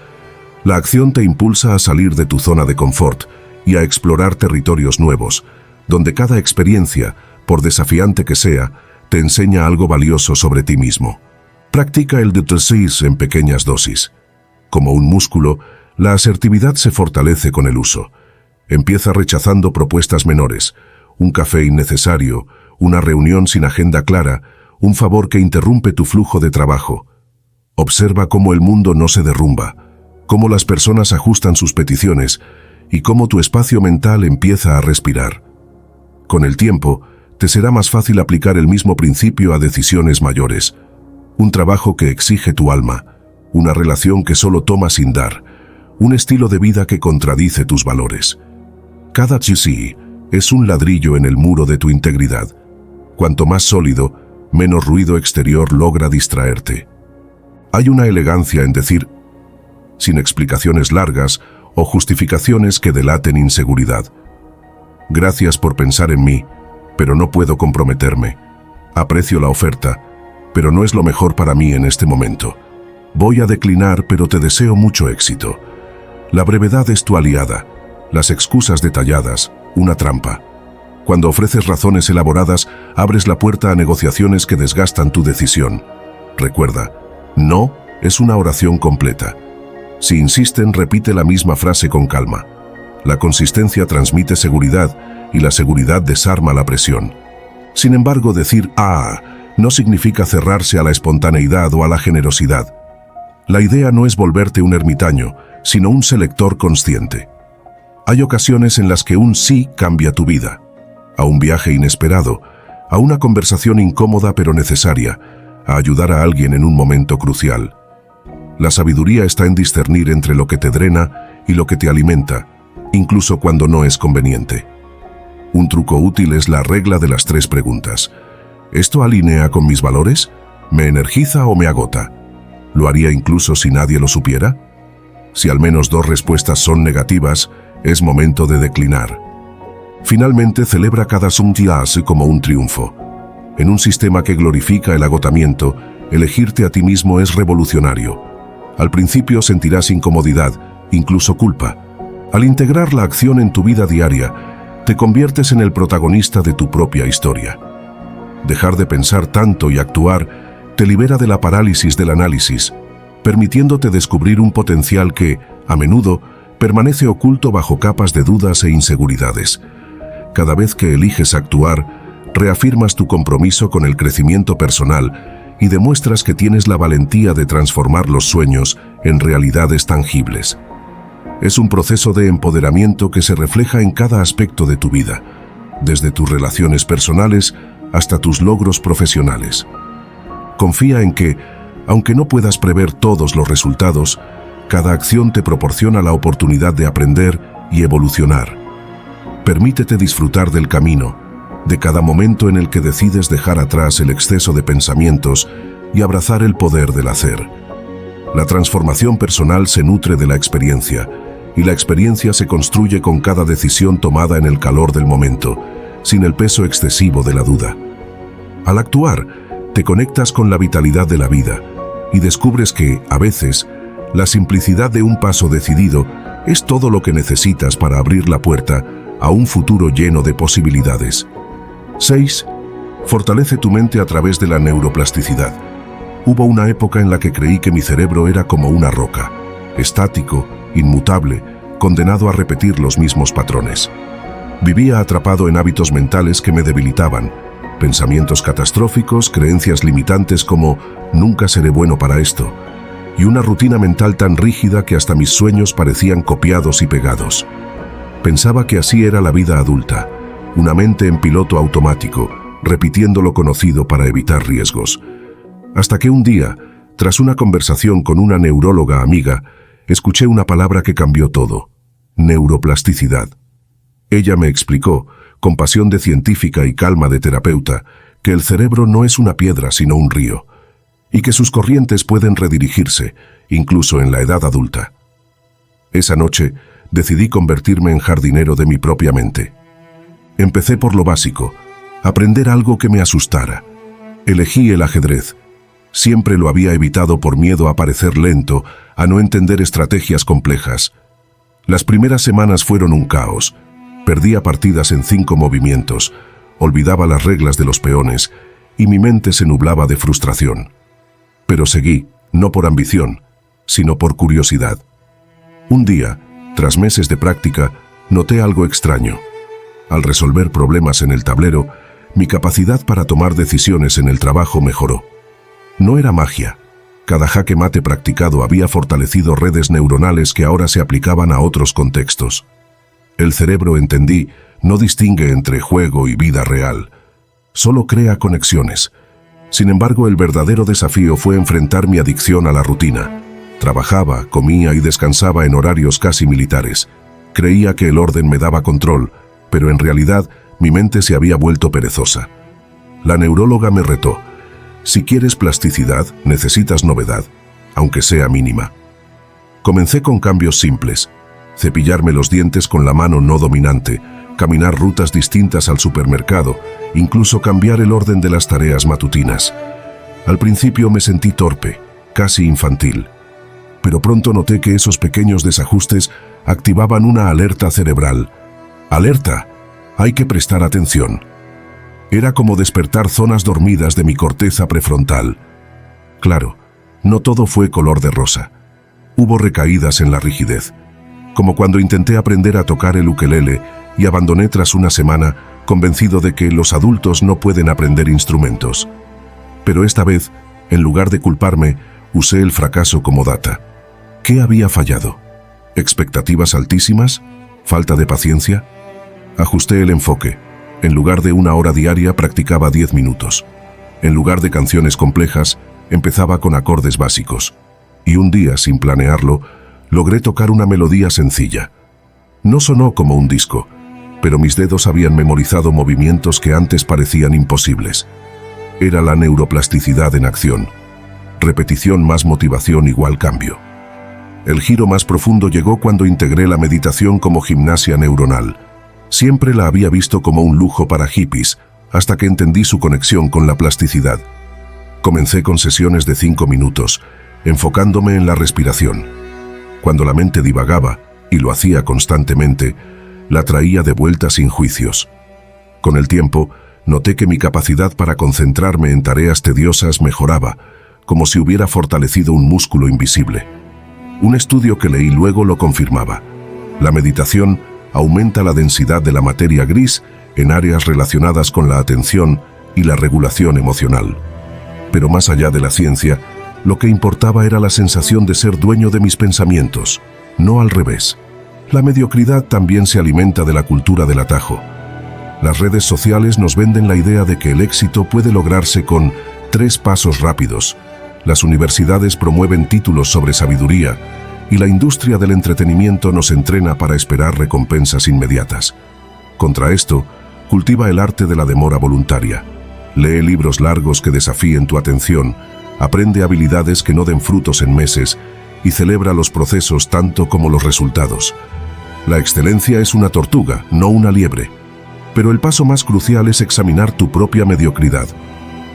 La acción te impulsa a salir de tu zona de confort y a explorar territorios nuevos, donde cada experiencia, por desafiante que sea, te enseña algo valioso sobre ti mismo. Practica el détachis en pequeñas dosis. Como un músculo, la asertividad se fortalece con el uso. Empieza rechazando propuestas menores, un café innecesario, una reunión sin agenda clara, un favor que interrumpe tu flujo de trabajo. Observa cómo el mundo no se derrumba, cómo las personas ajustan sus peticiones y cómo tu espacio mental empieza a respirar. Con el tiempo, te será más fácil aplicar el mismo principio a decisiones mayores. Un trabajo que exige tu alma, una relación que solo toma sin dar, un estilo de vida que contradice tus valores. Cada chisi es un ladrillo en el muro de tu integridad. Cuanto más sólido, menos ruido exterior logra distraerte. Hay una elegancia en decir, sin explicaciones largas o justificaciones que delaten inseguridad. Gracias por pensar en mí, pero no puedo comprometerme. Aprecio la oferta, pero no es lo mejor para mí en este momento. Voy a declinar, pero te deseo mucho éxito. La brevedad es tu aliada, las excusas detalladas, una trampa. Cuando ofreces razones elaboradas, abres la puerta a negociaciones que desgastan tu decisión. Recuerda, no es una oración completa. Si insisten, repite la misma frase con calma. La consistencia transmite seguridad y la seguridad desarma la presión. Sin embargo, decir «ah» no significa cerrarse a la espontaneidad o a la generosidad. La idea no es volverte un ermitaño, sino un selector consciente. Hay ocasiones en las que un sí cambia tu vida. A un viaje inesperado, a una conversación incómoda pero necesaria, a ayudar a alguien en un momento crucial. La sabiduría está en discernir entre lo que te drena y lo que te alimenta, incluso cuando no es conveniente. Un truco útil es la regla de las 3 preguntas. ¿Esto alinea con mis valores? ¿Me energiza o me agota? ¿Lo haría incluso si nadie lo supiera? Si al menos 2 respuestas son negativas, es momento de declinar. Finalmente, celebra cada suntias como un triunfo. En un sistema que glorifica el agotamiento, elegirte a ti mismo es revolucionario. Al principio sentirás incomodidad, incluso culpa. Al integrar la acción en tu vida diaria, te conviertes en el protagonista de tu propia historia. Dejar de pensar tanto y actuar te libera de la parálisis del análisis, permitiéndote descubrir un potencial que, a menudo, permanece oculto bajo capas de dudas e inseguridades. Cada vez que eliges actuar, reafirmas tu compromiso con el crecimiento personal y demuestras que tienes la valentía de transformar los sueños en realidades tangibles. Es un proceso de empoderamiento que se refleja en cada aspecto de tu vida, desde tus relaciones personales hasta tus logros profesionales. Confía en que, aunque no puedas prever todos los resultados, cada acción te proporciona la oportunidad de aprender y evolucionar. Permítete disfrutar del camino, de cada momento en el que decides dejar atrás el exceso de pensamientos y abrazar el poder del hacer. La transformación personal se nutre de la experiencia, y la experiencia se construye con cada decisión tomada en el calor del momento, sin el peso excesivo de la duda. Al actuar, te conectas con la vitalidad de la vida y descubres que, a veces, la simplicidad de un paso decidido es todo lo que necesitas para abrir la puerta a un futuro lleno de posibilidades. 6. Fortalece tu mente a través de la neuroplasticidad. Hubo una época en la que creí que mi cerebro era como una roca, estático, inmutable, condenado a repetir los mismos patrones. Vivía atrapado en hábitos mentales que me debilitaban, pensamientos catastróficos, creencias limitantes como «nunca seré bueno para esto», y una rutina mental tan rígida que hasta mis sueños parecían copiados y pegados. Pensaba que así era la vida adulta, una mente en piloto automático, repitiendo lo conocido para evitar riesgos. Hasta que un día, tras una conversación con una neuróloga amiga, escuché una palabra que cambió todo: neuroplasticidad. Ella me explicó, con pasión de científica y calma de terapeuta, que el cerebro no es una piedra sino un río, y que sus corrientes pueden redirigirse, incluso en la edad adulta. Esa noche, decidí convertirme en jardinero de mi propia mente. Empecé por lo básico, aprender algo que me asustara. Elegí el ajedrez. Siempre lo había evitado por miedo a parecer lento, a no entender estrategias complejas. Las primeras semanas fueron un caos. Perdía partidas en 5 movimientos, olvidaba las reglas de los peones y mi mente se nublaba de frustración. Pero seguí, no por ambición, sino por curiosidad. Un día, tras meses de práctica, noté algo extraño. Al resolver problemas en el tablero, mi capacidad para tomar decisiones en el trabajo mejoró. No era magia. Cada jaque mate practicado había fortalecido redes neuronales que ahora se aplicaban a otros contextos. El cerebro, entendí, no distingue entre juego y vida real. Solo crea conexiones. Sin embargo, el verdadero desafío fue enfrentar mi adicción a la rutina. Trabajaba, comía y descansaba en horarios casi militares. Creía que el orden me daba control, pero en realidad mi mente se había vuelto perezosa. La neuróloga me retó: si quieres plasticidad, necesitas novedad, aunque sea mínima. Comencé con cambios simples: cepillarme los dientes con la mano no dominante, caminar rutas distintas al supermercado, incluso cambiar el orden de las tareas matutinas. Al principio me sentí torpe, casi infantil, pero pronto noté que esos pequeños desajustes activaban una alerta cerebral. ¡Alerta! Hay que prestar atención. Era como despertar zonas dormidas de mi corteza prefrontal. Claro, no todo fue color de rosa. Hubo recaídas en la rigidez, como cuando intenté aprender a tocar el ukelele y abandoné tras una semana, convencido de que los adultos no pueden aprender instrumentos. Pero esta vez, en lugar de culparme, usé el fracaso como data. ¿Qué había fallado? ¿Expectativas altísimas? ¿Falta de paciencia? Ajusté el enfoque. En lugar de 1 hora diaria, practicaba 10 minutos. En lugar de canciones complejas, empezaba con acordes básicos. Y un día, sin planearlo, logré tocar una melodía sencilla. No sonó como un disco, pero mis dedos habían memorizado movimientos que antes parecían imposibles. Era la neuroplasticidad en acción. Repetición más motivación igual cambio. El giro más profundo llegó cuando integré la meditación como gimnasia neuronal. Siempre la había visto como un lujo para hippies, hasta que entendí su conexión con la plasticidad. Comencé con sesiones de 5 minutos, enfocándome en la respiración. Cuando la mente divagaba, y lo hacía constantemente, la traía de vuelta sin juicios. Con el tiempo, noté que mi capacidad para concentrarme en tareas tediosas mejoraba, como si hubiera fortalecido un músculo invisible. Un estudio que leí luego lo confirmaba. La meditación aumenta la densidad de la materia gris en áreas relacionadas con la atención y la regulación emocional. Pero más allá de la ciencia, lo que importaba era la sensación de ser dueño de mis pensamientos, no al revés. La mediocridad también se alimenta de la cultura del atajo. Las redes sociales nos venden la idea de que el éxito puede lograrse con 3 pasos rápidos. Las universidades promueven títulos sobre sabiduría y la industria del entretenimiento nos entrena para esperar recompensas inmediatas. Contra esto, cultiva el arte de la demora voluntaria. Lee libros largos que desafíen tu atención, aprende habilidades que no den frutos en meses y celebra los procesos tanto como los resultados. La excelencia es una tortuga, no una liebre. Pero el paso más crucial es examinar tu propia mediocridad.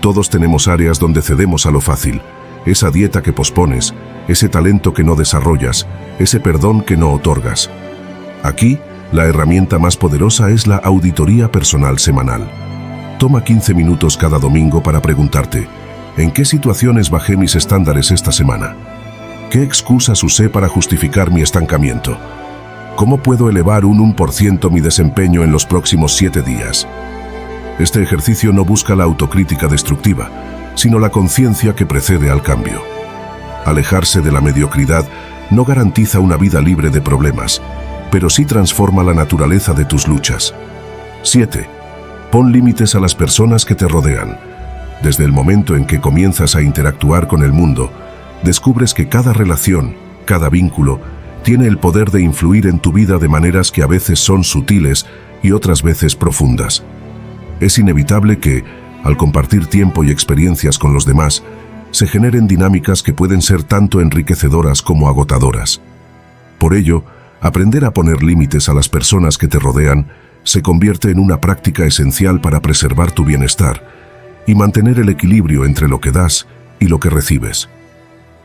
Todos tenemos áreas donde cedemos a lo fácil, esa dieta que pospones, ese talento que no desarrollas, ese perdón que no otorgas. Aquí, la herramienta más poderosa es la auditoría personal semanal. Toma 15 minutos cada domingo para preguntarte, ¿en qué situaciones bajé mis estándares esta semana? ¿Qué excusas usé para justificar mi estancamiento? ¿Cómo puedo elevar un 1% mi desempeño en los próximos 7 días? Este ejercicio no busca la autocrítica destructiva, sino la conciencia que precede al cambio. Alejarse de la mediocridad no garantiza una vida libre de problemas, pero sí transforma la naturaleza de tus luchas. 7. Pon límites a las personas que te rodean. Desde el momento en que comienzas a interactuar con el mundo, descubres que cada relación, cada vínculo, tiene el poder de influir en tu vida de maneras que a veces son sutiles y otras veces profundas. Es inevitable que, al compartir tiempo y experiencias con los demás, se generen dinámicas que pueden ser tanto enriquecedoras como agotadoras. Por ello, aprender a poner límites a las personas que te rodean se convierte en una práctica esencial para preservar tu bienestar y mantener el equilibrio entre lo que das y lo que recibes.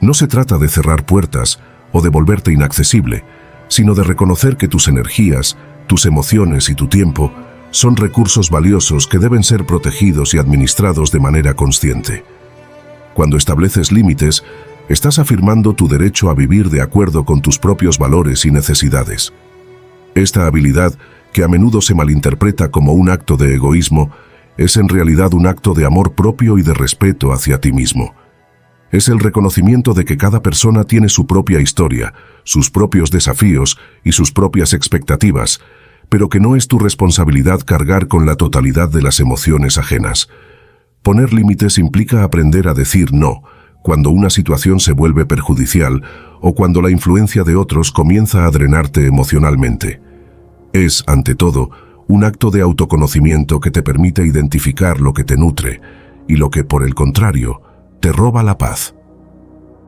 No se trata de cerrar puertas o de volverte inaccesible, sino de reconocer que tus energías, tus emociones y tu tiempo son recursos valiosos que deben ser protegidos y administrados de manera consciente. Cuando estableces límites, estás afirmando tu derecho a vivir de acuerdo con tus propios valores y necesidades. Esta habilidad, que a menudo se malinterpreta como un acto de egoísmo, es en realidad un acto de amor propio y de respeto hacia ti mismo. Es el reconocimiento de que cada persona tiene su propia historia, sus propios desafíos y sus propias expectativas, pero que no es tu responsabilidad cargar con la totalidad de las emociones ajenas. Poner límites implica aprender a decir no, cuando una situación se vuelve perjudicial o cuando la influencia de otros comienza a drenarte emocionalmente. Es, ante todo, un acto de autoconocimiento que te permite identificar lo que te nutre y lo que, por el contrario, te roba la paz.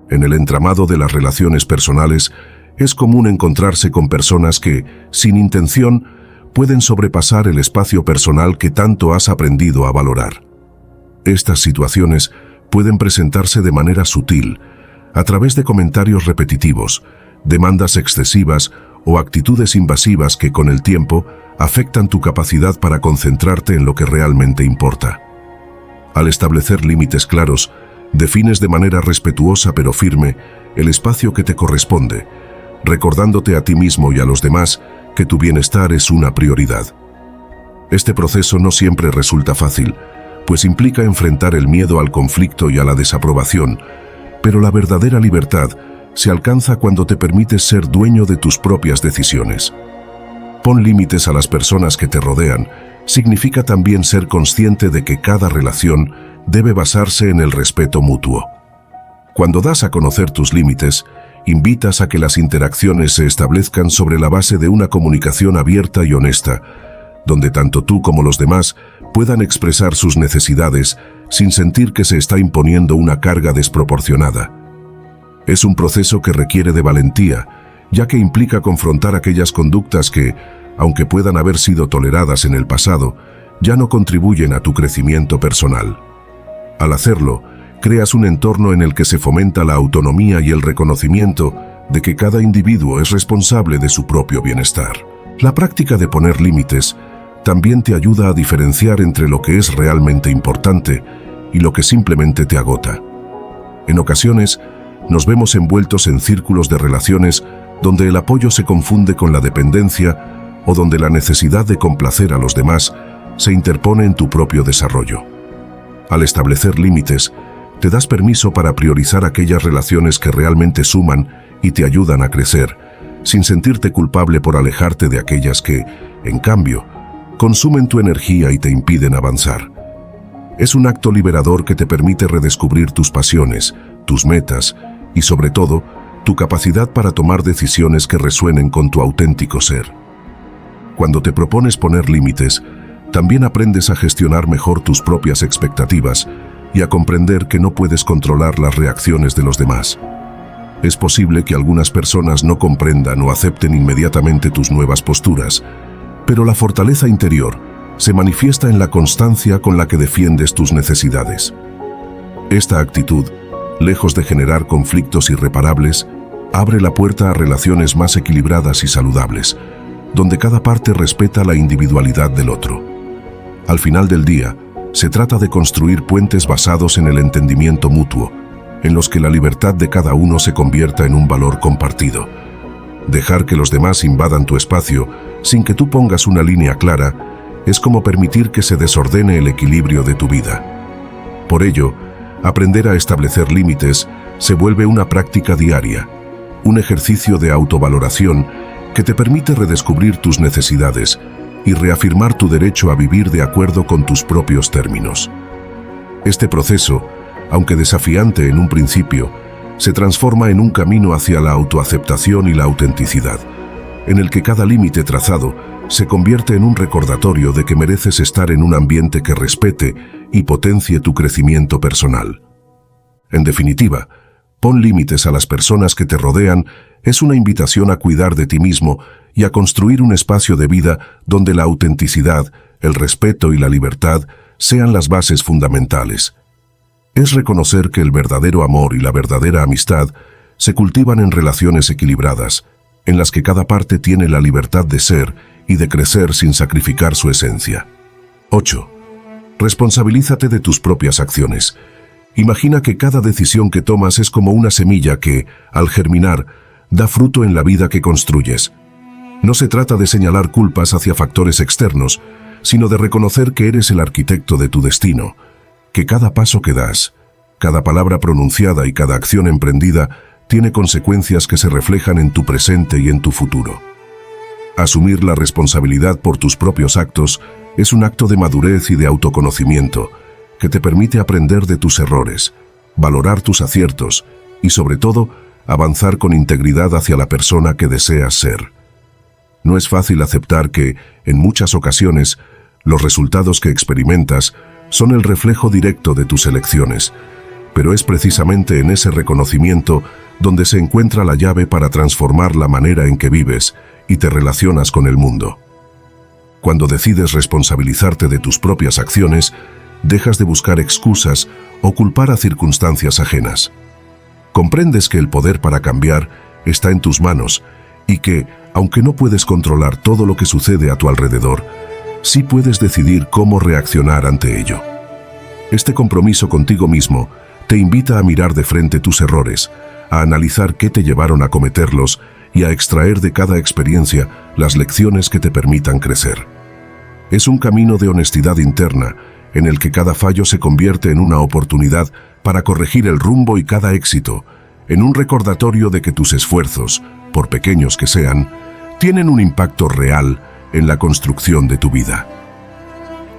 En el entramado de las relaciones personales, es común encontrarse con personas que, sin intención, pueden sobrepasar el espacio personal que tanto has aprendido a valorar. Estas situaciones pueden presentarse de manera sutil, a través de comentarios repetitivos, demandas excesivas o actitudes invasivas que con el tiempo afectan tu capacidad para concentrarte en lo que realmente importa. Al establecer límites claros, defines de manera respetuosa pero firme el espacio que te corresponde, recordándote a ti mismo y a los demás que tu bienestar es una prioridad. Este proceso no siempre resulta fácil, pues implica enfrentar el miedo al conflicto y a la desaprobación, pero la verdadera libertad se alcanza cuando te permites ser dueño de tus propias decisiones. Pon límites a las personas que te rodean significa también ser consciente de que cada relación debe basarse en el respeto mutuo. Cuando das a conocer tus límites, invitas a que las interacciones se establezcan sobre la base de una comunicación abierta y honesta, donde tanto tú como los demás puedan expresar sus necesidades sin sentir que se está imponiendo una carga desproporcionada. Es un proceso que requiere de valentía, ya que implica confrontar aquellas conductas que, aunque puedan haber sido toleradas en el pasado, ya no contribuyen a tu crecimiento personal. Al hacerlo, creas un entorno en el que se fomenta la autonomía y el reconocimiento de que cada individuo es responsable de su propio bienestar. La práctica de poner límites también te ayuda a diferenciar entre lo que es realmente importante y lo que simplemente te agota. En ocasiones, nos vemos envueltos en círculos de relaciones donde el apoyo se confunde con la dependencia o donde la necesidad de complacer a los demás se interpone en tu propio desarrollo. Al establecer límites, te das permiso para priorizar aquellas relaciones que realmente suman y te ayudan a crecer, sin sentirte culpable por alejarte de aquellas que, en cambio, consumen tu energía y te impiden avanzar. Es un acto liberador que te permite redescubrir tus pasiones, tus metas y, sobre todo, tu capacidad para tomar decisiones que resuenen con tu auténtico ser. Cuando te propones poner límites, también aprendes a gestionar mejor tus propias expectativas y a comprender que no puedes controlar las reacciones de los demás. Es posible que algunas personas no comprendan o acepten inmediatamente tus nuevas posturas, pero la fortaleza interior, se manifiesta en la constancia con la que defiendes tus necesidades. Esta actitud, lejos de generar conflictos irreparables, abre la puerta a relaciones más equilibradas y saludables, donde cada parte respeta la individualidad del otro. Al final del día, se trata de construir puentes basados en el entendimiento mutuo, en los que la libertad de cada uno se convierta en un valor compartido. Dejar que los demás invadan tu espacio sin que tú pongas una línea clara es como permitir que se desordene el equilibrio de tu vida. Por ello, aprender a establecer límites se vuelve una práctica diaria, un ejercicio de autovaloración que te permite redescubrir tus necesidades y reafirmar tu derecho a vivir de acuerdo con tus propios términos. Este proceso, aunque desafiante en un principio, se transforma en un camino hacia la autoaceptación y la autenticidad, en el que cada límite trazado se convierte en un recordatorio de que mereces estar en un ambiente que respete y potencie tu crecimiento personal. En definitiva, pon límites a las personas que te rodean es una invitación a cuidar de ti mismo y a construir un espacio de vida donde la autenticidad, el respeto y la libertad sean las bases fundamentales. Es reconocer que el verdadero amor y la verdadera amistad se cultivan en relaciones equilibradas, en las que cada parte tiene la libertad de ser y de crecer sin sacrificar su esencia. 8. Responsabilízate de tus propias acciones. Imagina que cada decisión que tomas es como una semilla que, al germinar, da fruto en la vida que construyes. No se trata de señalar culpas hacia factores externos, sino de reconocer que eres el arquitecto de tu destino, que cada paso que das, cada palabra pronunciada y cada acción emprendida tiene consecuencias que se reflejan en tu presente y en tu futuro. Asumir la responsabilidad por tus propios actos es un acto de madurez y de autoconocimiento que te permite aprender de tus errores, valorar tus aciertos y, sobre todo, avanzar con integridad hacia la persona que deseas ser. No es fácil aceptar que, en muchas ocasiones, los resultados que experimentas son el reflejo directo de tus elecciones, pero es precisamente en ese reconocimiento donde se encuentra la llave para transformar la manera en que vives y te relacionas con el mundo. Cuando decides responsabilizarte de tus propias acciones, dejas de buscar excusas o culpar a circunstancias ajenas. Comprendes que el poder para cambiar está en tus manos y que, aunque no puedes controlar todo lo que sucede a tu alrededor, sí puedes decidir cómo reaccionar ante ello. Este compromiso contigo mismo te invita a mirar de frente tus errores, a analizar qué te llevaron a cometerlos y a extraer de cada experiencia las lecciones que te permitan crecer. Es un camino de honestidad interna en el que cada fallo se convierte en una oportunidad para corregir el rumbo y cada éxito, en un recordatorio de que tus esfuerzos, por pequeños que sean, tienen un impacto real en la construcción de tu vida.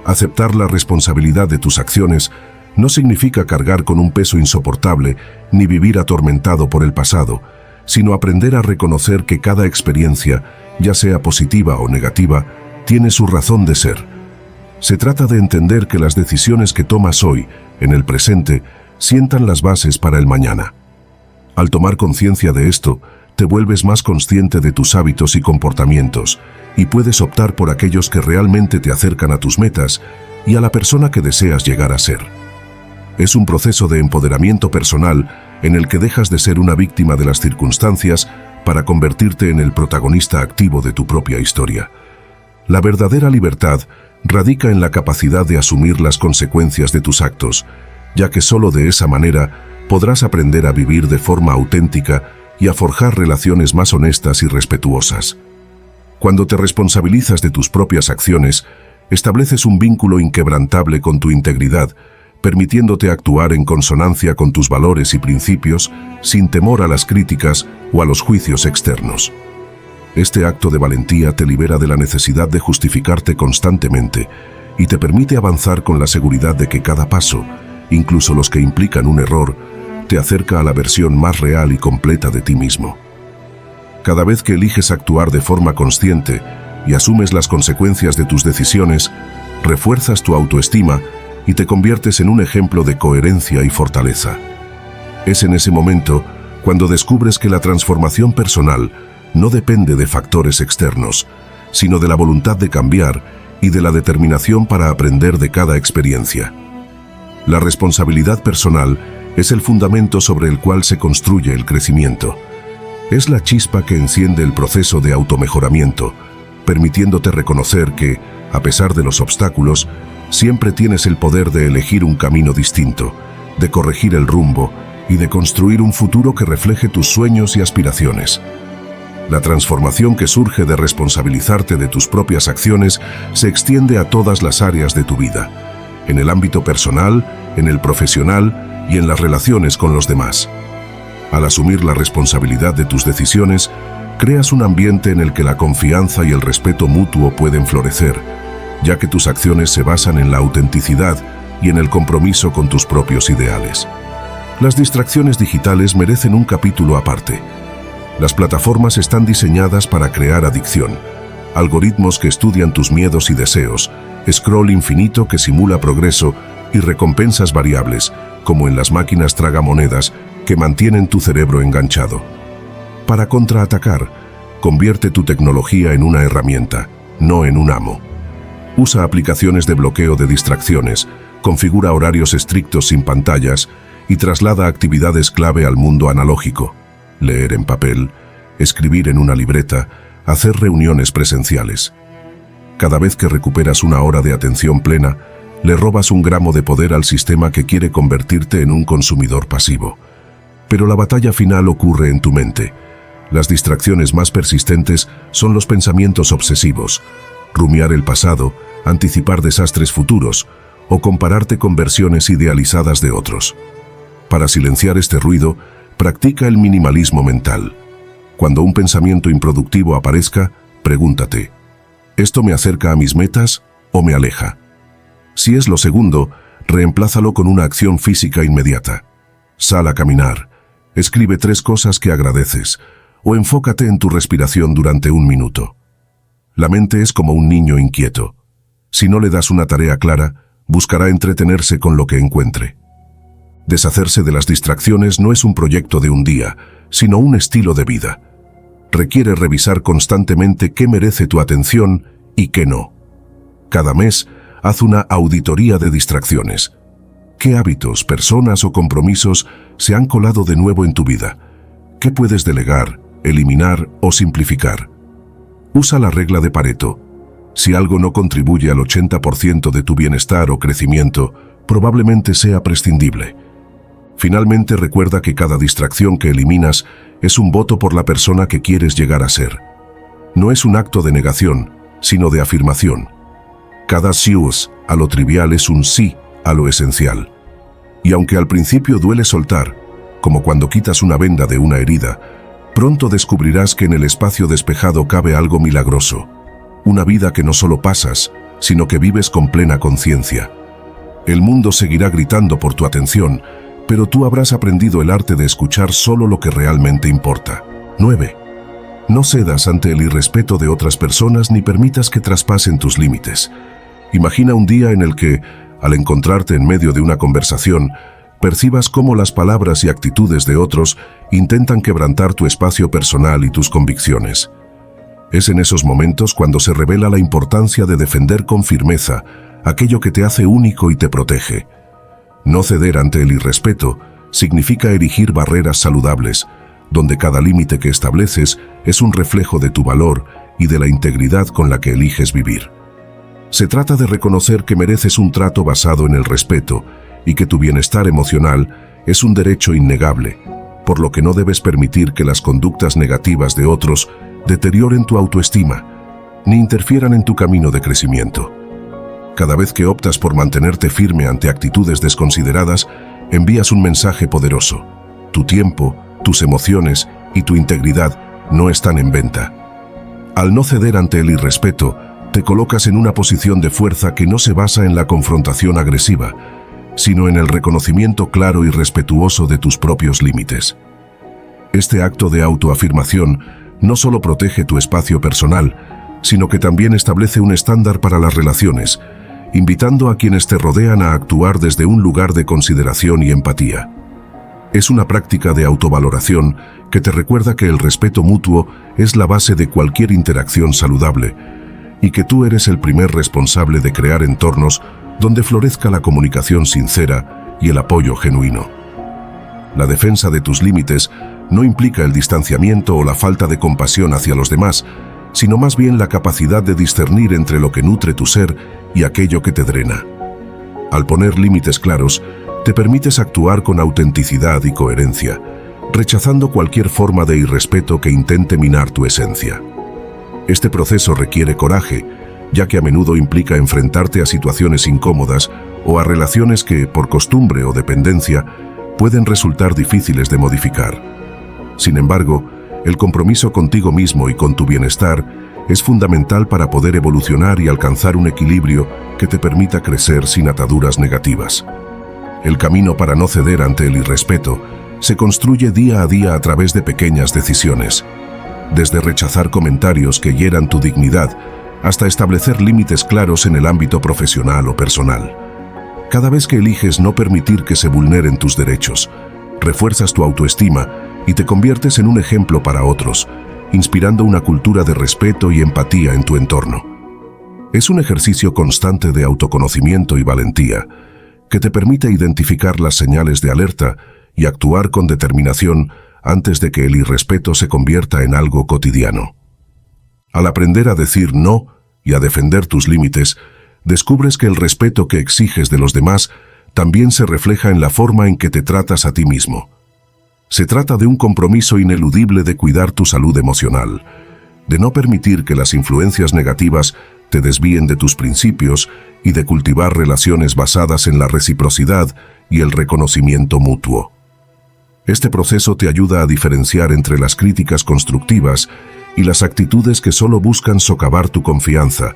Aceptar la responsabilidad de tus acciones no significa cargar con un peso insoportable ni vivir atormentado por el pasado, sino aprender a reconocer que cada experiencia, ya sea positiva o negativa, tiene su razón de ser. Se trata de entender que las decisiones que tomas hoy, en el presente, sientan las bases para el mañana. Al tomar conciencia de esto, te vuelves más consciente de tus hábitos y comportamientos, y puedes optar por aquellos que realmente te acercan a tus metas y a la persona que deseas llegar a ser. Es un proceso de empoderamiento personal en el que dejas de ser una víctima de las circunstancias para convertirte en el protagonista activo de tu propia historia. La verdadera libertad radica en la capacidad de asumir las consecuencias de tus actos, ya que solo de esa manera podrás aprender a vivir de forma auténtica y a forjar relaciones más honestas y respetuosas. Cuando te responsabilizas de tus propias acciones, estableces un vínculo inquebrantable con tu integridad, permitiéndote actuar en consonancia con tus valores y principios sin temor a las críticas o a los juicios externos. Este acto de valentía te libera de la necesidad de justificarte constantemente y te permite avanzar con la seguridad de que cada paso, incluso los que implican un error, te acerca a la versión más real y completa de ti mismo. Cada vez que eliges actuar de forma consciente y asumes las consecuencias de tus decisiones, refuerzas tu autoestima y te conviertes en un ejemplo de coherencia y fortaleza. Es en ese momento cuando descubres que la transformación personal no depende de factores externos, sino de la voluntad de cambiar y de la determinación para aprender de cada experiencia. La responsabilidad personal es el fundamento sobre el cual se construye el crecimiento. Es la chispa que enciende el proceso de automejoramiento, permitiéndote reconocer que, a pesar de los obstáculos, siempre tienes el poder de elegir un camino distinto, de corregir el rumbo y de construir un futuro que refleje tus sueños y aspiraciones. La transformación que surge de responsabilizarte de tus propias acciones se extiende a todas las áreas de tu vida, en el ámbito personal, en el profesional y en las relaciones con los demás. Al asumir la responsabilidad de tus decisiones, creas un ambiente en el que la confianza y el respeto mutuo pueden florecer, ya que tus acciones se basan en la autenticidad y en el compromiso con tus propios ideales. Las distracciones digitales merecen un capítulo aparte. Las plataformas están diseñadas para crear adicción, algoritmos que estudian tus miedos y deseos, scroll infinito que simula progreso y recompensas variables, como en las máquinas tragamonedas que mantienen tu cerebro enganchado. Para contraatacar, convierte tu tecnología en una herramienta, no en un amo. Usa aplicaciones de bloqueo de distracciones, configura horarios estrictos sin pantallas y traslada actividades clave al mundo analógico. Leer en papel, escribir en una libreta, hacer reuniones presenciales. Cada vez que recuperas una hora de atención plena, le robas un gramo de poder al sistema que quiere convertirte en un consumidor pasivo. Pero la batalla final ocurre en tu mente. Las distracciones más persistentes son los pensamientos obsesivos, rumiar el pasado, anticipar desastres futuros o compararte con versiones idealizadas de otros. Para silenciar este ruido, practica el minimalismo mental. Cuando un pensamiento improductivo aparezca, pregúntate, ¿esto me acerca a mis metas o me aleja? Si es lo segundo, reemplázalo con una acción física inmediata. Sal a caminar, escribe 3 cosas que agradeces o enfócate en tu respiración durante 1 minuto. La mente es como un niño inquieto. Si no le das una tarea clara, buscará entretenerse con lo que encuentre. Deshacerse de las distracciones no es un proyecto de un día, sino un estilo de vida. Requiere revisar constantemente qué merece tu atención y qué no. Cada mes, haz una auditoría de distracciones. ¿Qué hábitos, personas o compromisos se han colado de nuevo en tu vida? ¿Qué puedes delegar, eliminar o simplificar? Usa la regla de Pareto. Si algo no contribuye al 80% de tu bienestar o crecimiento, probablemente sea prescindible. Finalmente, recuerda que cada distracción que eliminas es un voto por la persona que quieres llegar a ser. No es un acto de negación, sino de afirmación. Cada sí a lo trivial es un sí a lo esencial. Y aunque al principio duele soltar, como cuando quitas una venda de una herida, pronto descubrirás que en el espacio despejado cabe algo milagroso. Una vida que no solo pasas, sino que vives con plena conciencia. El mundo seguirá gritando por tu atención, pero tú habrás aprendido el arte de escuchar solo lo que realmente importa. 9. No cedas ante el irrespeto de otras personas ni permitas que traspasen tus límites. Imagina un día en el que, al encontrarte en medio de una conversación, percibas cómo las palabras y actitudes de otros intentan quebrantar tu espacio personal y tus convicciones. Es en esos momentos cuando se revela la importancia de defender con firmeza aquello que te hace único y te protege. No ceder ante el irrespeto significa erigir barreras saludables, donde cada límite que estableces es un reflejo de tu valor y de la integridad con la que eliges vivir. Se trata de reconocer que mereces un trato basado en el respeto y que tu bienestar emocional es un derecho innegable, por lo que no debes permitir que las conductas negativas de otros deterioren tu autoestima, ni interfieran en tu camino de crecimiento. Cada vez que optas por mantenerte firme ante actitudes desconsideradas, envías un mensaje poderoso. Tu tiempo, tus emociones y tu integridad no están en venta. Al no ceder ante el irrespeto, te colocas en una posición de fuerza que no se basa en la confrontación agresiva, sino en el reconocimiento claro y respetuoso de tus propios límites. Este acto de autoafirmación no solo protege tu espacio personal, sino que también establece un estándar para las relaciones, invitando a quienes te rodean a actuar desde un lugar de consideración y empatía. Es una práctica de autovaloración que te recuerda que el respeto mutuo es la base de cualquier interacción saludable, y que tú eres el primer responsable de crear entornos donde florezca la comunicación sincera y el apoyo genuino. La defensa de tus límites no implica el distanciamiento o la falta de compasión hacia los demás, sino más bien la capacidad de discernir entre lo que nutre tu ser y aquello que te drena. Al poner límites claros, te permites actuar con autenticidad y coherencia, rechazando cualquier forma de irrespeto que intente minar tu esencia. Este proceso requiere coraje, ya que a menudo implica enfrentarte a situaciones incómodas o a relaciones que, por costumbre o dependencia, pueden resultar difíciles de modificar. Sin embargo, el compromiso contigo mismo y con tu bienestar es fundamental para poder evolucionar y alcanzar un equilibrio que te permita crecer sin ataduras negativas. El camino para no ceder ante el irrespeto se construye día a día a través de pequeñas decisiones, desde rechazar comentarios que hieran tu dignidad hasta establecer límites claros en el ámbito profesional o personal. Cada vez que eliges no permitir que se vulneren tus derechos, refuerzas tu autoestima y te conviertes en un ejemplo para otros, inspirando una cultura de respeto y empatía en tu entorno. Es un ejercicio constante de autoconocimiento y valentía que te permite identificar las señales de alerta y actuar con determinación antes de que el irrespeto se convierta en algo cotidiano. Al aprender a decir no y a defender tus límites, descubres que el respeto que exiges de los demás también se refleja en la forma en que te tratas a ti mismo. Se trata de un compromiso ineludible de cuidar tu salud emocional, de no permitir que las influencias negativas te desvíen de tus principios y de cultivar relaciones basadas en la reciprocidad y el reconocimiento mutuo. Este proceso te ayuda a diferenciar entre las críticas constructivas y las actitudes que solo buscan socavar tu confianza,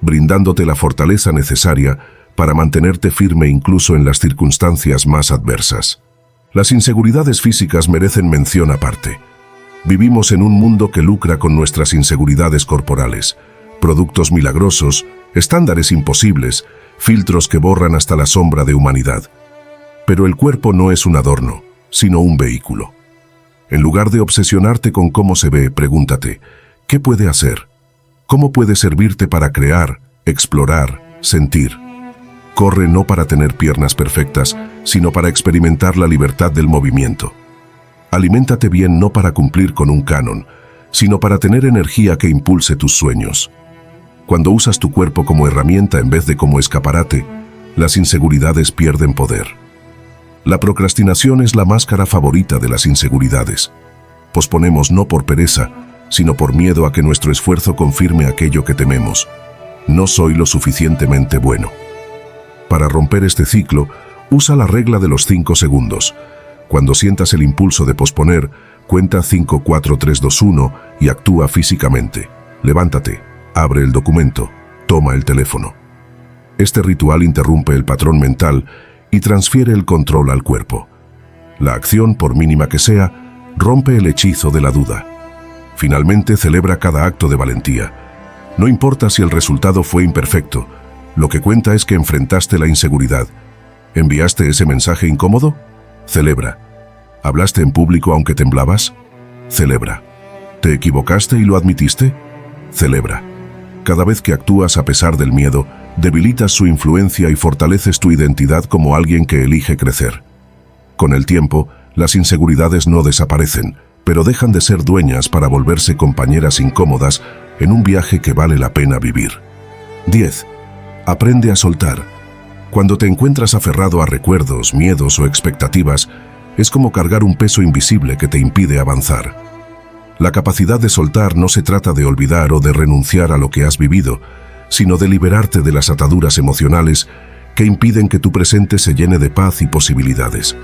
brindándote la fortaleza necesaria para mantenerte firme incluso en las circunstancias más adversas. Las inseguridades físicas merecen mención aparte. Vivimos en un mundo que lucra con nuestras inseguridades corporales, productos milagrosos, estándares imposibles, filtros que borran hasta la sombra de humanidad. Pero el cuerpo no es un adorno, sino un vehículo. En lugar de obsesionarte con cómo se ve, pregúntate, ¿qué puede hacer? ¿Cómo puede servirte para crear, explorar, sentir? Corre no para tener piernas perfectas, sino para experimentar la libertad del movimiento. Aliméntate bien no para cumplir con un canon, sino para tener energía que impulse tus sueños. Cuando usas tu cuerpo como herramienta en vez de como escaparate, las inseguridades pierden poder. La procrastinación es la máscara favorita de las inseguridades. Posponemos no por pereza, sino por miedo a que nuestro esfuerzo confirme aquello que tememos. No soy lo suficientemente bueno. Para romper este ciclo, usa la regla de los 5 segundos. Cuando sientas el impulso de posponer, cuenta 5, 4, 3, 2, 1 y actúa físicamente. Levántate, abre el documento, toma el teléfono. Este ritual interrumpe el patrón mental y transfiere el control al cuerpo. La acción, por mínima que sea, rompe el hechizo de la duda. Finalmente, celebra cada acto de valentía. No importa si el resultado fue imperfecto, lo que cuenta es que enfrentaste la inseguridad. ¿Enviaste ese mensaje incómodo? Celebra. ¿Hablaste en público aunque temblabas? Celebra. ¿Te equivocaste y lo admitiste? Celebra. Cada vez que actúas a pesar del miedo, debilitas su influencia y fortaleces tu identidad como alguien que elige crecer. Con el tiempo, las inseguridades no desaparecen, pero dejan de ser dueñas para volverse compañeras incómodas en un viaje que vale la pena vivir. 10. Aprende a soltar. Cuando te encuentras aferrado a recuerdos, miedos o expectativas, es como cargar un peso invisible que te impide avanzar. La capacidad de soltar no se trata de olvidar o de renunciar a lo que has vivido, sino de liberarte de las ataduras emocionales que impiden que tu presente se llene de paz y posibilidades.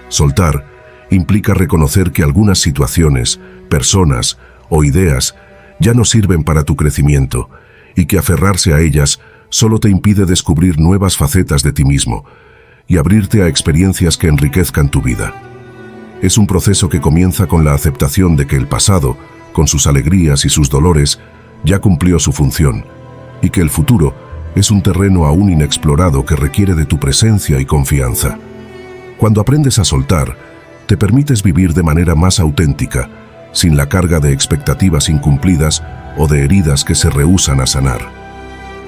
Soltar implica reconocer que algunas situaciones, personas o ideas ya no sirven para tu crecimiento y que aferrarse a ellas solo te impide descubrir nuevas facetas de ti mismo y abrirte a experiencias que enriquezcan tu vida. Es un proceso que comienza con la aceptación de que el pasado, con sus alegrías y sus dolores, ya cumplió su función, y que el futuro es un terreno aún inexplorado que requiere de tu presencia y confianza. Cuando aprendes a soltar, te permites vivir de manera más auténtica, sin la carga de expectativas incumplidas o de heridas que se rehúsan a sanar.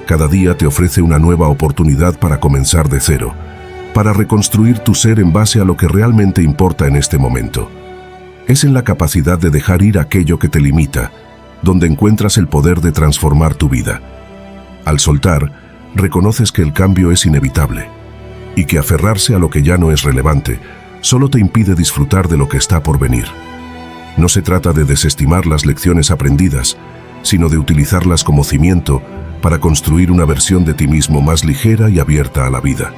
Cada día te ofrece una nueva oportunidad para comenzar de cero, para reconstruir tu ser en base a lo que realmente importa en este momento. Es en la capacidad de dejar ir aquello que te limita, donde encuentras el poder de transformar tu vida. Al soltar, reconoces que el cambio es inevitable y que aferrarse a lo que ya no es relevante solo te impide disfrutar de lo que está por venir. No se trata de desestimar las lecciones aprendidas, sino de utilizarlas como cimiento para construir una versión de ti mismo más ligera y abierta a la vida.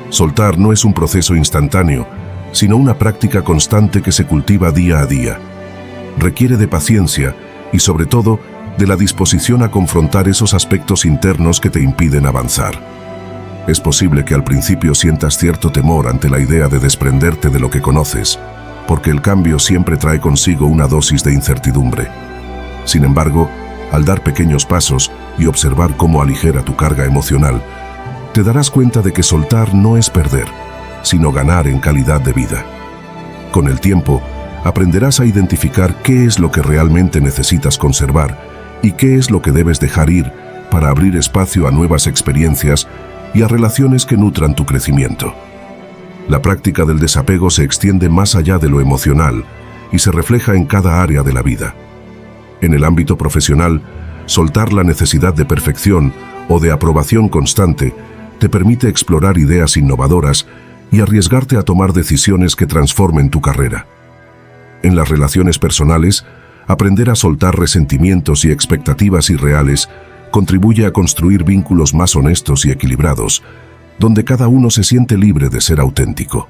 Soltar no es un proceso instantáneo, sino una práctica constante que se cultiva día a día. Requiere de paciencia y, sobre todo, de la disposición a confrontar esos aspectos internos que te impiden avanzar. Es posible que al principio sientas cierto temor ante la idea de desprenderte de lo que conoces, porque el cambio siempre trae consigo una dosis de incertidumbre. Sin embargo, al dar pequeños pasos y observar cómo aligera tu carga emocional, te darás cuenta de que soltar no es perder, sino ganar en calidad de vida. Con el tiempo, aprenderás a identificar qué es lo que realmente necesitas conservar y qué es lo que debes dejar ir para abrir espacio a nuevas experiencias y a relaciones que nutran tu crecimiento. La práctica del desapego se extiende más allá de lo emocional y se refleja en cada área de la vida. En el ámbito profesional, soltar la necesidad de perfección o de aprobación constante te permite explorar ideas innovadoras y arriesgarte a tomar decisiones que transformen tu carrera. En las relaciones personales, aprender a soltar resentimientos y expectativas irreales contribuye a construir vínculos más honestos y equilibrados, donde cada uno se siente libre de ser auténtico.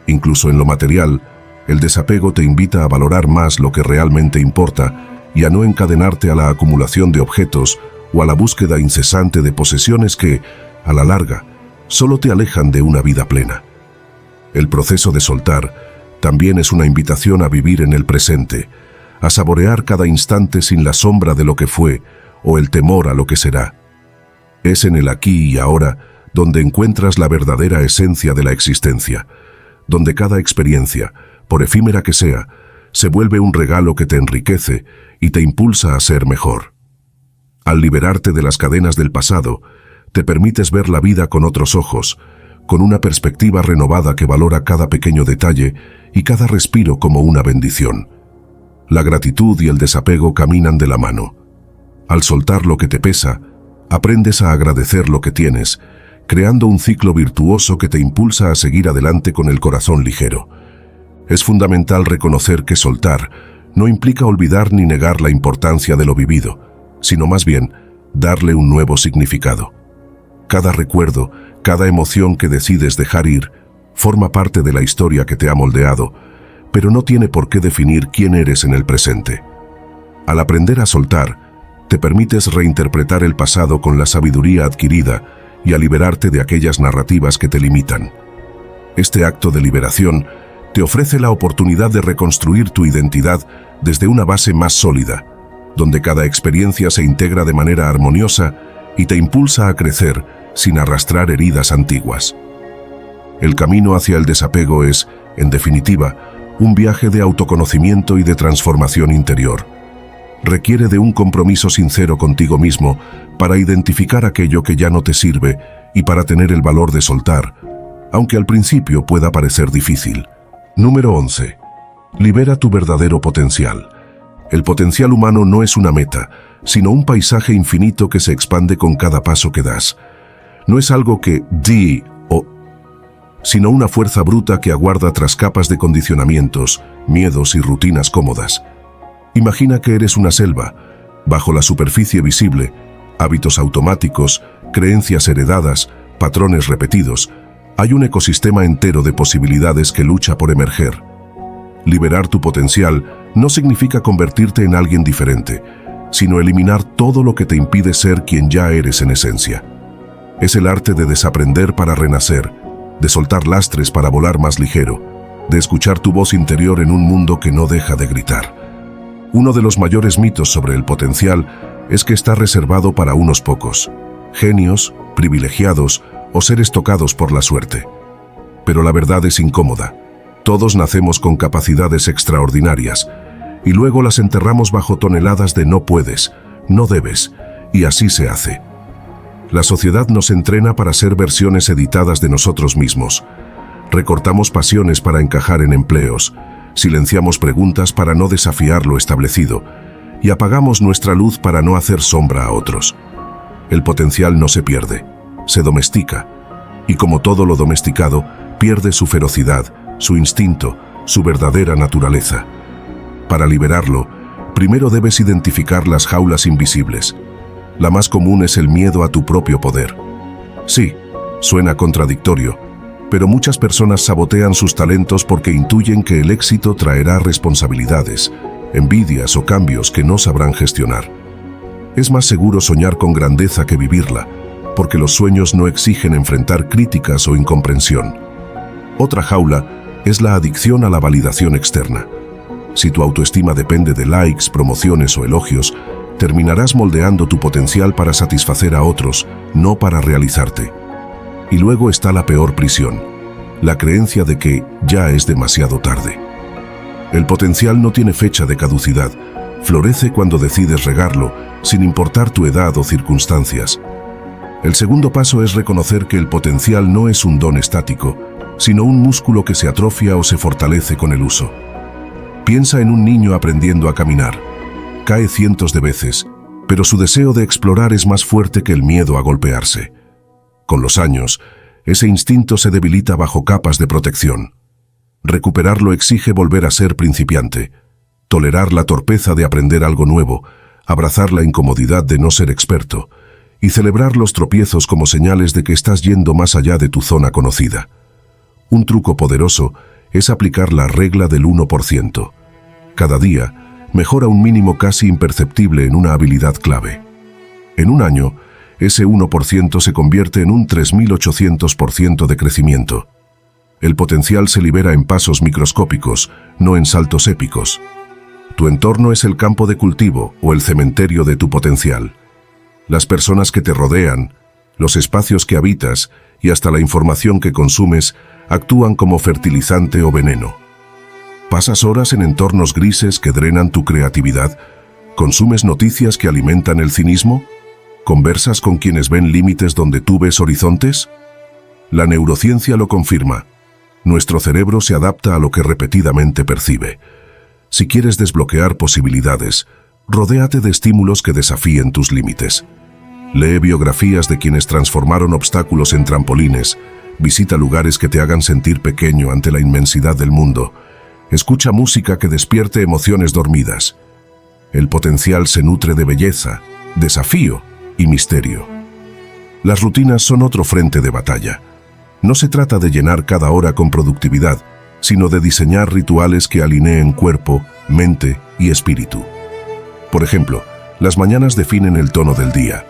Incluso en lo material, el desapego te invita a valorar más lo que realmente importa y a no encadenarte a la acumulación de objetos o a la búsqueda incesante de posesiones que, a la larga, solo te alejan de una vida plena. El proceso de soltar también es una invitación a vivir en el presente, a saborear cada instante sin la sombra de lo que fue o el temor a lo que será. Es en el aquí y ahora donde encuentras la verdadera esencia de la existencia, donde cada experiencia, por efímera que sea, se vuelve un regalo que te enriquece y te impulsa a ser mejor. Al liberarte de las cadenas del pasado, te permites ver la vida con otros ojos, con una perspectiva renovada que valora cada pequeño detalle y cada respiro como una bendición. La gratitud y el desapego caminan de la mano. Al soltar lo que te pesa, aprendes a agradecer lo que tienes, creando un ciclo virtuoso que te impulsa a seguir adelante con el corazón ligero. Es fundamental reconocer que soltar no implica olvidar ni negar la importancia de lo vivido, sino más bien darle un nuevo significado. Cada recuerdo, cada emoción que decides dejar ir, forma parte de la historia que te ha moldeado, pero no tiene por qué definir quién eres en el presente. Al aprender a soltar, te permites reinterpretar el pasado con la sabiduría adquirida y a liberarte de aquellas narrativas que te limitan. Este acto de liberación te ofrece la oportunidad de reconstruir tu identidad desde una base más sólida, donde cada experiencia se integra de manera armoniosa y te impulsa a crecer sin arrastrar heridas antiguas. El camino hacia el desapego es, en definitiva, un viaje de autoconocimiento y de transformación interior. Requiere de un compromiso sincero contigo mismo para identificar aquello que ya no te sirve y para tener el valor de soltar, aunque al principio pueda parecer difícil. Número 11. Libera tu verdadero potencial. El potencial humano no es una meta, sino un paisaje infinito que se expande con cada paso que das. No es algo que sino una fuerza bruta que aguarda tras capas de condicionamientos, miedos y rutinas cómodas. Imagina que eres una selva. Bajo la superficie visible, hábitos automáticos, creencias heredadas, patrones repetidos, hay un ecosistema entero de posibilidades que lucha por emerger. Liberar tu potencial no significa convertirte en alguien diferente, sino eliminar todo lo que te impide ser quien ya eres en esencia. Es el arte de desaprender para renacer, de soltar lastres para volar más ligero, de escuchar tu voz interior en un mundo que no deja de gritar. Uno de los mayores mitos sobre el potencial es que está reservado para unos pocos, genios, privilegiados o seres tocados por la suerte. Pero la verdad es incómoda. Todos nacemos con capacidades extraordinarias, y luego las enterramos bajo toneladas de no puedes, no debes, y así se hace. La sociedad nos entrena para ser versiones editadas de nosotros mismos. Recortamos pasiones para encajar en empleos, silenciamos preguntas para no desafiar lo establecido, y apagamos nuestra luz para no hacer sombra a otros. El potencial no se pierde, se domestica, y como todo lo domesticado, pierde su ferocidad, su instinto, su verdadera naturaleza. Para liberarlo, primero debes identificar las jaulas invisibles. La más común es el miedo a tu propio poder. Sí, suena contradictorio, pero muchas personas sabotean sus talentos porque intuyen que el éxito traerá responsabilidades, envidias o cambios que no sabrán gestionar. Es más seguro soñar con grandeza que vivirla, porque los sueños no exigen enfrentar críticas o incomprensión. Otra jaula es la adicción a la validación externa. Si tu autoestima depende de likes, promociones o elogios, terminarás moldeando tu potencial para satisfacer a otros, no para realizarte. Y luego está la peor prisión, la creencia de que ya es demasiado tarde. El potencial no tiene fecha de caducidad, florece cuando decides regarlo, sin importar tu edad o circunstancias. El segundo paso es reconocer que el potencial no es un don estático, sino un músculo que se atrofia o se fortalece con el uso. Piensa en un niño aprendiendo a caminar. Cae cientos de veces, pero su deseo de explorar es más fuerte que el miedo a golpearse. Con los años, ese instinto se debilita bajo capas de protección. Recuperarlo exige volver a ser principiante, tolerar la torpeza de aprender algo nuevo, abrazar la incomodidad de no ser experto y celebrar los tropiezos como señales de que estás yendo más allá de tu zona conocida. Un truco poderoso es aplicar la regla del 1%. Cada día, mejora un mínimo casi imperceptible en una habilidad clave. En un año, ese 1% se convierte en un 3800% de crecimiento. El potencial se libera en pasos microscópicos, no en saltos épicos. Tu entorno es el campo de cultivo o el cementerio de tu potencial. Las personas que te rodean, los espacios que habitas y hasta la información que consumes actúan como fertilizante o veneno. ¿Pasas horas en entornos grises que drenan tu creatividad? ¿Consumes noticias que alimentan el cinismo? ¿Conversas con quienes ven límites donde tú ves horizontes? La neurociencia lo confirma. Nuestro cerebro se adapta a lo que repetidamente percibe. Si quieres desbloquear posibilidades, rodéate de estímulos que desafíen tus límites. Lee biografías de quienes transformaron obstáculos en trampolines, visita lugares que te hagan sentir pequeño ante la inmensidad del mundo, escucha música que despierte emociones dormidas. El potencial se nutre de belleza, desafío y misterio. Las rutinas son otro frente de batalla. No se trata de llenar cada hora con productividad, sino de diseñar rituales que alineen cuerpo, mente y espíritu. Por ejemplo, las mañanas definen el tono del día.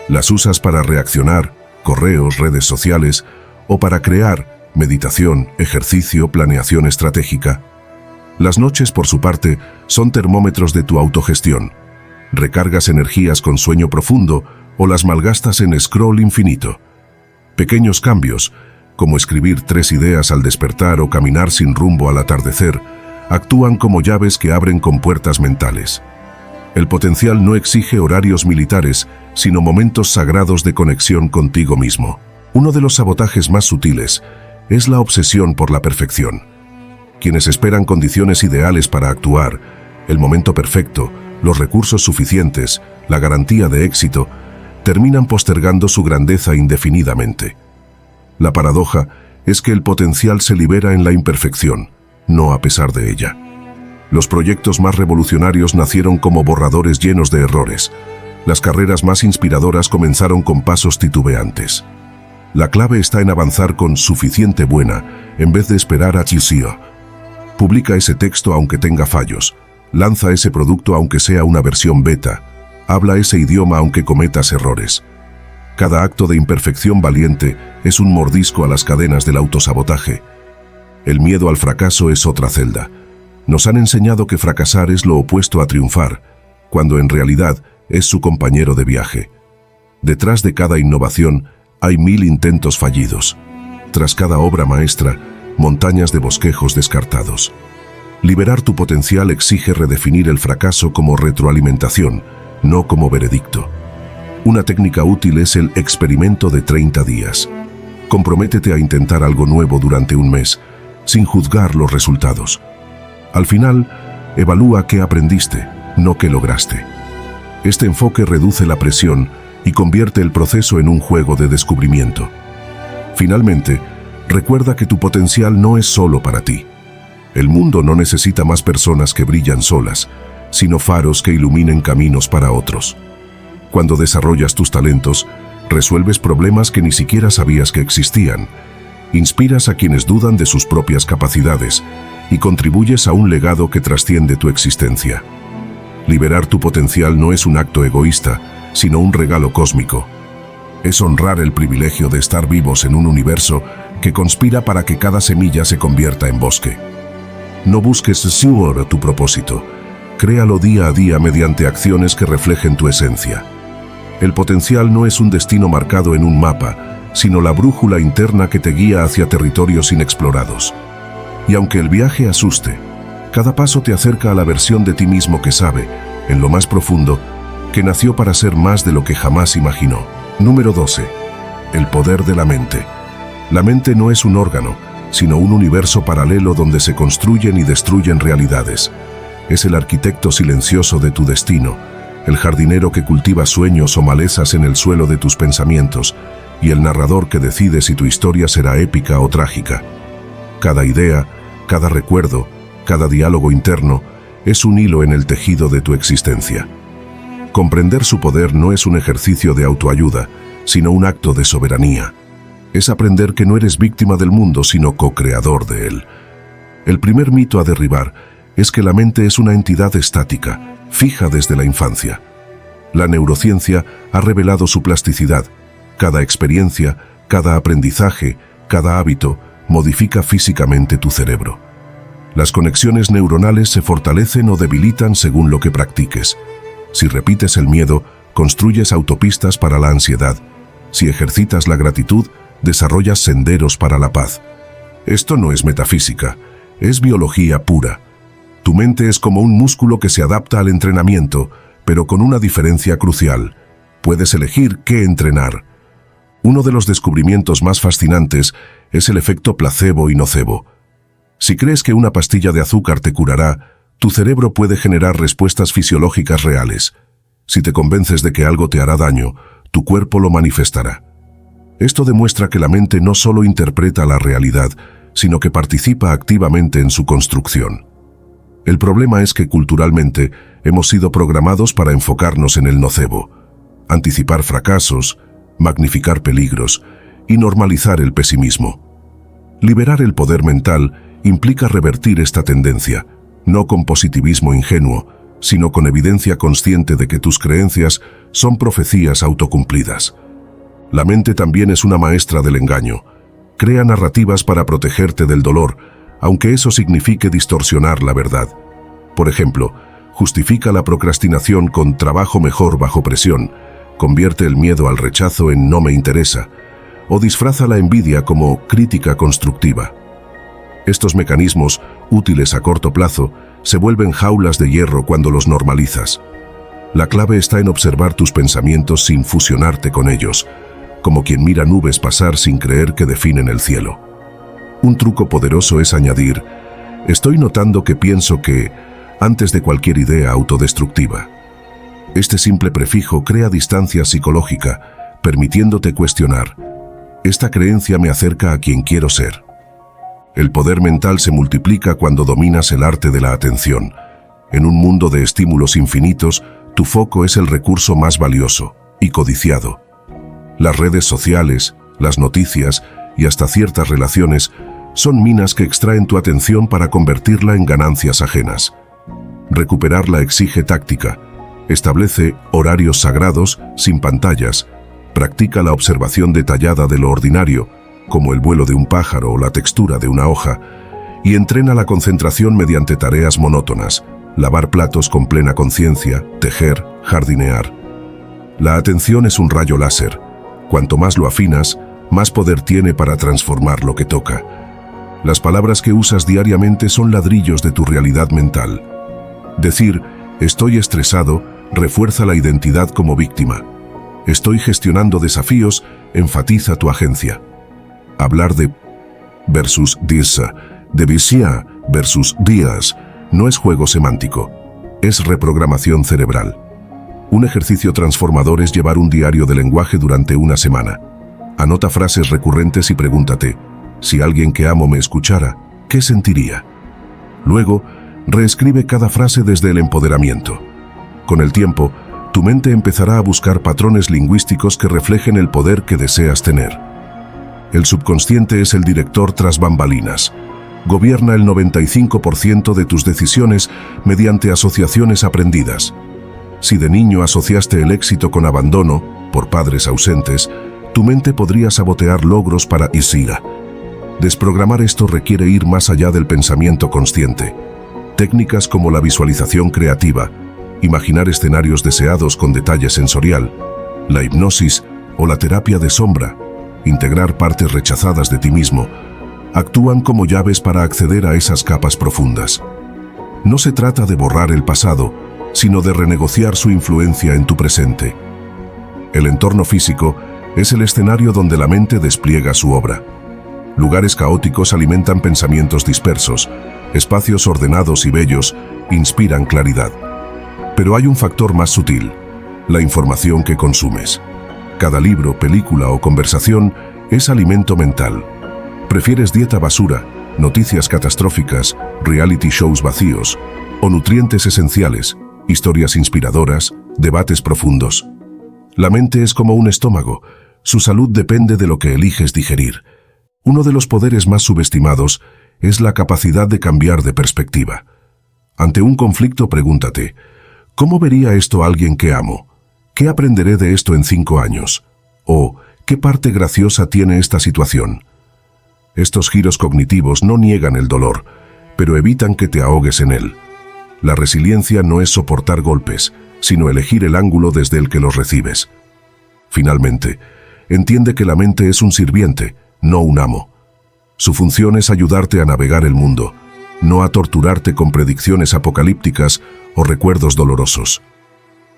Las usas para reaccionar, correos, redes sociales, o para crear, meditación, ejercicio, planeación estratégica. Las noches, por su parte, son termómetros de tu autogestión. Recargas energías con sueño profundo o las malgastas en scroll infinito. Pequeños cambios, como escribir 3 ideas al despertar o caminar sin rumbo al atardecer, actúan como llaves que abren compuertas mentales. El potencial no exige horarios militares, sino momentos sagrados de conexión contigo mismo. Uno de los sabotajes más sutiles es la obsesión por la perfección. Quienes esperan condiciones ideales para actuar, el momento perfecto, los recursos suficientes, la garantía de éxito, terminan postergando su grandeza indefinidamente. La paradoja es que el potencial se libera en la imperfección, no a pesar de ella. Los proyectos más revolucionarios nacieron como borradores llenos de errores. Las carreras más inspiradoras comenzaron con pasos titubeantes. La clave está en avanzar con suficiente buena, en vez de esperar a Chilsea. Publica ese texto aunque tenga fallos. Lanza ese producto aunque sea una versión beta. Habla ese idioma aunque cometas errores. Cada acto de imperfección valiente es un mordisco a las cadenas del autosabotaje. El miedo al fracaso es otra celda. Nos han enseñado que fracasar es lo opuesto a triunfar, cuando en realidad es su compañero de viaje. Detrás de cada innovación hay 1000 intentos fallidos. Tras cada obra maestra, montañas de bosquejos descartados. Liberar tu potencial exige redefinir el fracaso como retroalimentación, no como veredicto. Una técnica útil es el experimento de 30 días. Comprométete a intentar algo nuevo durante un mes, sin juzgar los resultados. Al final, evalúa qué aprendiste, no qué lograste. Este enfoque reduce la presión y convierte el proceso en un juego de descubrimiento. Finalmente, recuerda que tu potencial no es solo para ti. El mundo no necesita más personas que brillan solas, sino faros que iluminen caminos para otros. Cuando desarrollas tus talentos, resuelves problemas que ni siquiera sabías que existían, inspiras a quienes dudan de sus propias capacidades y contribuyes a un legado que trasciende tu existencia. Liberar tu potencial no es un acto egoísta, sino un regalo cósmico. Es honrar el privilegio de estar vivos en un universo que conspira para que cada semilla se convierta en bosque. No busques solo tu propósito, créalo día a día mediante acciones que reflejen tu esencia. El potencial no es un destino marcado en un mapa, sino la brújula interna que te guía hacia territorios inexplorados. Y aunque el viaje asuste, cada paso te acerca a la versión de ti mismo que sabe, en lo más profundo, que nació para ser más de lo que jamás imaginó. Número 12. El poder de la mente. La mente no es un órgano, sino un universo paralelo donde se construyen y destruyen realidades. Es el arquitecto silencioso de tu destino, el jardinero que cultiva sueños o malezas en el suelo de tus pensamientos, y el narrador que decide si tu historia será épica o trágica. Cada idea, cada recuerdo, cada diálogo interno, es un hilo en el tejido de tu existencia. Comprender su poder no es un ejercicio de autoayuda, sino un acto de soberanía. Es aprender que no eres víctima del mundo, sino co-creador de él. El primer mito a derribar es que la mente es una entidad estática, fija desde la infancia. La neurociencia ha revelado su plasticidad. Cada experiencia, cada aprendizaje, cada hábito modifica físicamente tu cerebro. Las conexiones neuronales se fortalecen o debilitan según lo que practiques. Si repites el miedo, construyes autopistas para la ansiedad. Si ejercitas la gratitud, desarrollas senderos para la paz. Esto no es metafísica, es biología pura. Tu mente es como un músculo que se adapta al entrenamiento, pero con una diferencia crucial. Puedes elegir qué entrenar. Uno de los descubrimientos más fascinantes es el efecto placebo y nocebo. Si crees que una pastilla de azúcar te curará, tu cerebro puede generar respuestas fisiológicas reales. Si te convences de que algo te hará daño, tu cuerpo lo manifestará. Esto demuestra que la mente no solo interpreta la realidad, sino que participa activamente en su construcción. El problema es que culturalmente hemos sido programados para enfocarnos en el nocebo, anticipar fracasos, magnificar peligros y normalizar el pesimismo. Liberar el poder mental implica revertir esta tendencia, no con positivismo ingenuo, sino con evidencia consciente de que tus creencias son profecías autocumplidas. La mente también es una maestra del engaño. Crea narrativas para protegerte del dolor, aunque eso signifique distorsionar la verdad. Por ejemplo, justifica la procrastinación con trabajo mejor bajo presión, convierte el miedo al rechazo en no me interesa, o disfraza la envidia como crítica constructiva. Estos mecanismos, útiles a corto plazo, se vuelven jaulas de hierro cuando los normalizas. La clave está en observar tus pensamientos sin fusionarte con ellos, como quien mira nubes pasar sin creer que definen el cielo. Un truco poderoso es añadir, estoy notando que pienso que, antes de cualquier idea autodestructiva. Este simple prefijo crea distancia psicológica, permitiéndote cuestionar, esta creencia me acerca a quien quiero ser. El poder mental se multiplica cuando dominas el arte de la atención. En un mundo de estímulos infinitos, tu foco es el recurso más valioso y codiciado. Las redes sociales, las noticias y hasta ciertas relaciones son minas que extraen tu atención para convertirla en ganancias ajenas. Recuperarla exige táctica. Establece horarios sagrados, sin pantallas. Practica la observación detallada de lo ordinario, como el vuelo de un pájaro o la textura de una hoja, y entrena la concentración mediante tareas monótonas, lavar platos con plena conciencia, tejer, jardinear. La atención es un rayo láser. Cuanto más lo afinas, más poder tiene para transformar lo que toca. Las palabras que usas diariamente son ladrillos de tu realidad mental. Decir, estoy estresado, refuerza la identidad como víctima. Estoy gestionando desafíos, enfatiza tu agencia. Hablar de versus disa, de vicia versus días, no es juego semántico, es reprogramación cerebral. Un ejercicio transformador es llevar un diario de lenguaje durante una semana. Anota frases recurrentes y pregúntate, si alguien que amo me escuchara, ¿qué sentiría? Luego, reescribe cada frase desde el empoderamiento. Con el tiempo, tu mente empezará a buscar patrones lingüísticos que reflejen el poder que deseas tener. El subconsciente es el director tras bambalinas. Gobierna el 95% de tus decisiones mediante asociaciones aprendidas. Si de niño asociaste el éxito con abandono, por padres ausentes, tu mente podría sabotear logros para ISIGA. Desprogramar esto requiere ir más allá del pensamiento consciente. Técnicas como la visualización creativa, imaginar escenarios deseados con detalle sensorial, la hipnosis o la terapia de sombra, integrar partes rechazadas de ti mismo, actúan como llaves para acceder a esas capas profundas. No se trata de borrar el pasado, sino de renegociar su influencia en tu presente. El entorno físico es el escenario donde la mente despliega su obra. Lugares caóticos alimentan pensamientos dispersos, espacios ordenados y bellos inspiran claridad. Pero hay un factor más sutil, la información que consumes. Cada libro, película o conversación es alimento mental. ¿Prefieres dieta basura, noticias catastróficas, reality shows vacíos o nutrientes esenciales, historias inspiradoras, debates profundos? La mente es como un estómago, su salud depende de lo que eliges digerir. Uno de los poderes más subestimados es la capacidad de cambiar de perspectiva. Ante un conflicto, pregúntate, ¿cómo vería esto alguien que amo? ¿Qué aprenderé de esto en 5 años? ¿O qué parte graciosa tiene esta situación? Estos giros cognitivos no niegan el dolor, pero evitan que te ahogues en él. La resiliencia no es soportar golpes, sino elegir el ángulo desde el que los recibes. Finalmente, entiende que la mente es un sirviente, no un amo. Su función es ayudarte a navegar el mundo, no a torturarte con predicciones apocalípticas o recuerdos dolorosos.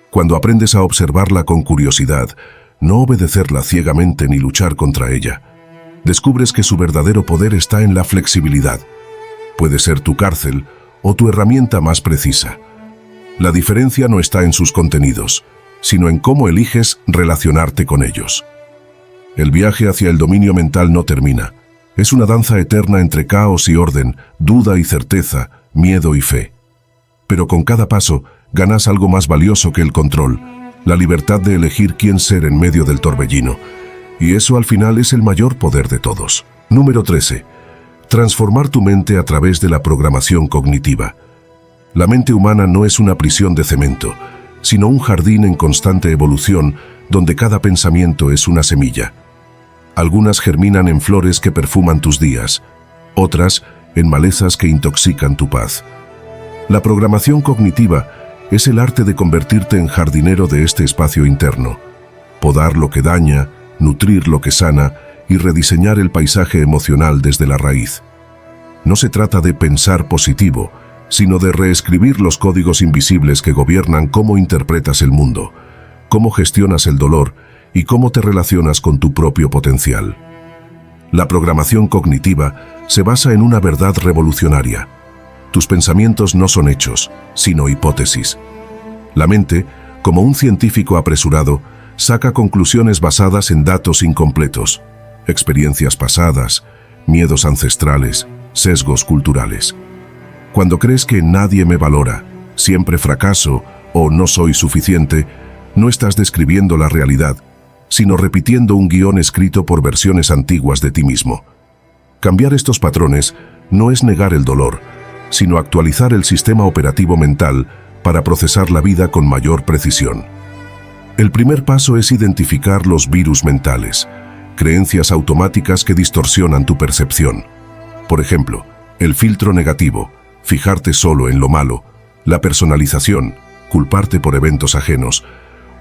Cuando aprendes a observarla con curiosidad, no obedecerla ciegamente ni luchar contra ella, descubres que su verdadero poder está en la flexibilidad. Puede ser tu cárcel o tu herramienta más precisa. La diferencia no está en sus contenidos, sino en cómo eliges relacionarte con ellos. El viaje hacia el dominio mental no termina. Es una danza eterna entre caos y orden, duda y certeza, miedo y fe. Pero con cada paso, ganas algo más valioso que el control, la libertad de elegir quién ser en medio del torbellino. Y eso al final es el mayor poder de todos. Número 13. Transformar tu mente a través de la programación cognitiva. La mente humana no es una prisión de cemento, sino un jardín en constante evolución donde cada pensamiento es una semilla. Algunas germinan en flores que perfuman tus días, otras en malezas que intoxican tu paz. La programación cognitiva es el arte de convertirte en jardinero de este espacio interno, podar lo que daña, nutrir lo que sana y rediseñar el paisaje emocional desde la raíz. No se trata de pensar positivo, sino de reescribir los códigos invisibles que gobiernan cómo interpretas el mundo, cómo gestionas el dolor y cómo te relacionas con tu propio potencial. La programación cognitiva se basa en una verdad revolucionaria. Tus pensamientos no son hechos, sino hipótesis. La mente, como un científico apresurado, saca conclusiones basadas en datos incompletos, experiencias pasadas, miedos ancestrales, sesgos culturales. Cuando crees que nadie me valora, siempre fracaso o no soy suficiente, no estás describiendo la realidad, sino repitiendo un guión escrito por versiones antiguas de ti mismo. Cambiar estos patrones no es negar el dolor, sino actualizar el sistema operativo mental para procesar la vida con mayor precisión. El primer paso es identificar los virus mentales, creencias automáticas que distorsionan tu percepción. Por ejemplo, el filtro negativo, fijarte solo en lo malo, la personalización, culparte por eventos ajenos,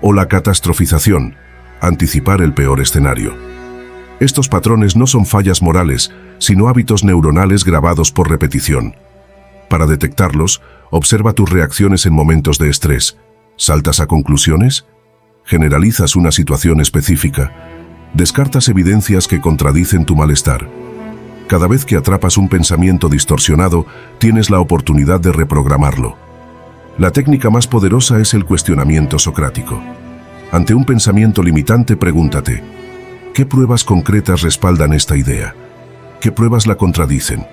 o la catastrofización, anticipar el peor escenario. Estos patrones no son fallas morales, sino hábitos neuronales grabados por repetición. Para detectarlos, observa tus reacciones en momentos de estrés. ¿Saltas a conclusiones? ¿Generalizas una situación específica? ¿Descartas evidencias que contradicen tu malestar? Cada vez que atrapas un pensamiento distorsionado, tienes la oportunidad de reprogramarlo. La técnica más poderosa es el cuestionamiento socrático. Ante un pensamiento limitante, pregúntate: ¿qué pruebas concretas respaldan esta idea? ¿Qué pruebas la contradicen?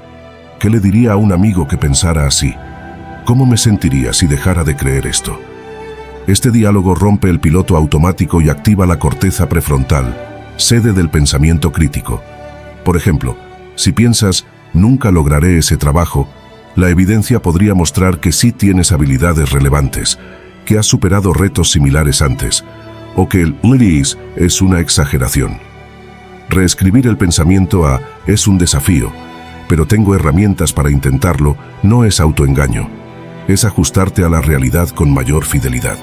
¿Qué le diría a un amigo que pensara así? ¿Cómo me sentiría si dejara de creer esto? Este diálogo rompe el piloto automático y activa la corteza prefrontal, sede del pensamiento crítico. Por ejemplo, si piensas, nunca lograré ese trabajo, la evidencia podría mostrar que sí tienes habilidades relevantes, que has superado retos similares antes, o que el "please" es una exageración. Reescribir el pensamiento a "es un desafío, pero tengo herramientas para intentarlo" no es autoengaño, es ajustarte a la realidad con mayor fidelidad.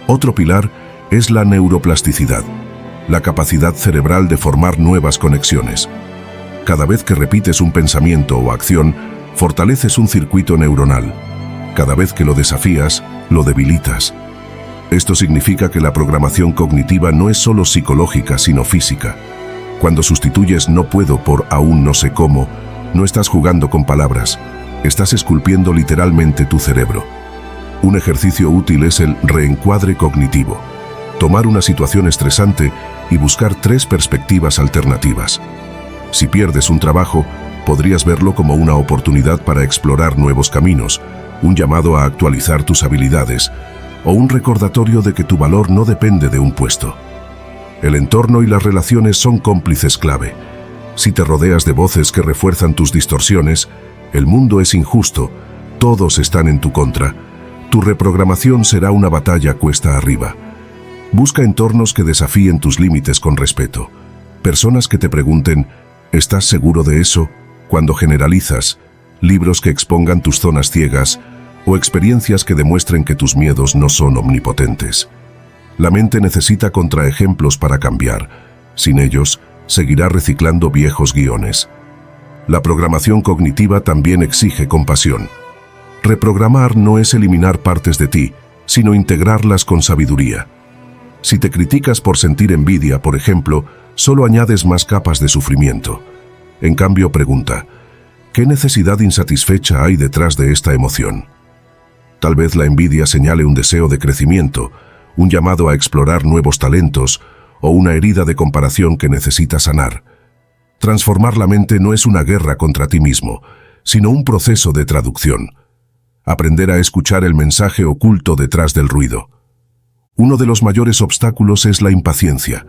Otro pilar es la neuroplasticidad, la capacidad cerebral de formar nuevas conexiones. Cada vez que repites un pensamiento o acción, fortaleces un circuito neuronal. Cada vez que lo desafías, lo debilitas. Esto significa que la programación cognitiva no es solo psicológica, sino física. Cuando sustituyes "no puedo" por "aún no sé cómo", no estás jugando con palabras, estás esculpiendo literalmente tu cerebro. Un ejercicio útil es el reencuadre cognitivo. Tomar una situación estresante y buscar 3 perspectivas alternativas. Si pierdes un trabajo, podrías verlo como una oportunidad para explorar nuevos caminos, un llamado a actualizar tus habilidades, o un recordatorio de que tu valor no depende de un puesto. El entorno y las relaciones son cómplices clave. Si te rodeas de voces que refuerzan tus distorsiones, el mundo es injusto, todos están en tu contra, tu reprogramación será una batalla cuesta arriba. Busca entornos que desafíen tus límites con respeto. Personas que te pregunten: ¿estás seguro de eso? Cuando generalizas, libros que expongan tus zonas ciegas, o experiencias que demuestren que tus miedos no son omnipotentes. La mente necesita contraejemplos para cambiar. Sin ellos, seguirá reciclando viejos guiones. La programación cognitiva también exige compasión. Reprogramar no es eliminar partes de ti, sino integrarlas con sabiduría. Si te criticas por sentir envidia, por ejemplo, solo añades más capas de sufrimiento. En cambio, pregunta: ¿qué necesidad insatisfecha hay detrás de esta emoción? Tal vez la envidia señale un deseo de crecimiento, un llamado a explorar nuevos talentos o una herida de comparación que necesita sanar. Transformar la mente no es una guerra contra ti mismo, sino un proceso de traducción. Aprender a escuchar el mensaje oculto detrás del ruido. Uno de los mayores obstáculos es la impaciencia.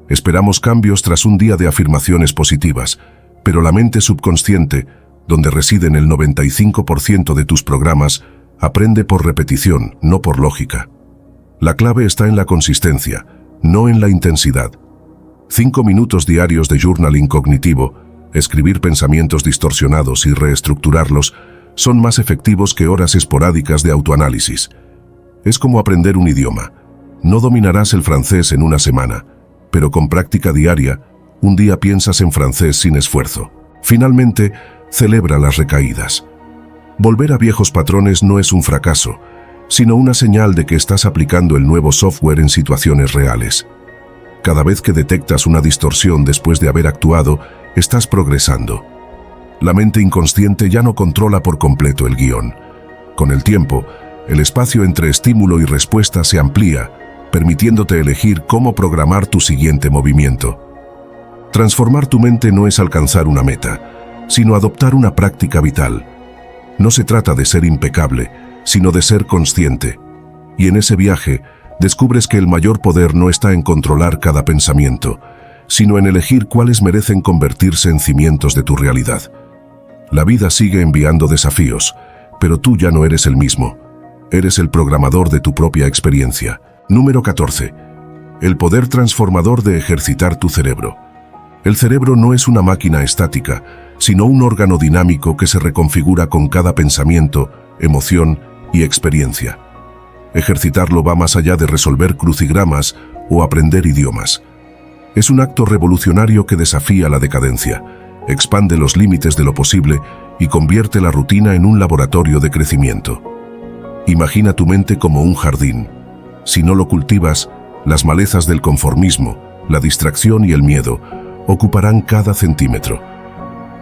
Esperamos cambios tras un día de afirmaciones positivas, pero la mente subconsciente, donde residen el 95% de tus programas, aprende por repetición, no por lógica. La clave está en la consistencia, no en la intensidad. 5 minutos diarios de journaling cognitivo, escribir pensamientos distorsionados y reestructurarlos, son más efectivos que horas esporádicas de autoanálisis. Es como aprender un idioma. No dominarás el francés en una semana, pero con práctica diaria, un día piensas en francés sin esfuerzo. Finalmente, celebra las recaídas. Volver a viejos patrones no es un fracaso, sino una señal de que estás aplicando el nuevo software en situaciones reales. Cada vez que detectas una distorsión después de haber actuado, estás progresando. La mente inconsciente ya no controla por completo el guión. Con el tiempo, el espacio entre estímulo y respuesta se amplía, permitiéndote elegir cómo programar tu siguiente movimiento. Transformar tu mente no es alcanzar una meta, sino adoptar una práctica vital. No se trata de ser impecable, sino de ser consciente. Y en ese viaje, descubres que el mayor poder no está en controlar cada pensamiento, sino en elegir cuáles merecen convertirse en cimientos de tu realidad. La vida sigue enviando desafíos, pero tú ya no eres el mismo. Eres el programador de tu propia experiencia. Número 14. El poder transformador de ejercitar tu cerebro. El cerebro no es una máquina estática, sino un órgano dinámico que se reconfigura con cada pensamiento, emoción y experiencia. Ejercitarlo va más allá de resolver crucigramas o aprender idiomas. Es un acto revolucionario que desafía la decadencia, expande los límites de lo posible y convierte la rutina en un laboratorio de crecimiento. Imagina tu mente como un jardín. Si no lo cultivas, las malezas del conformismo, la distracción y el miedo ocuparán cada centímetro.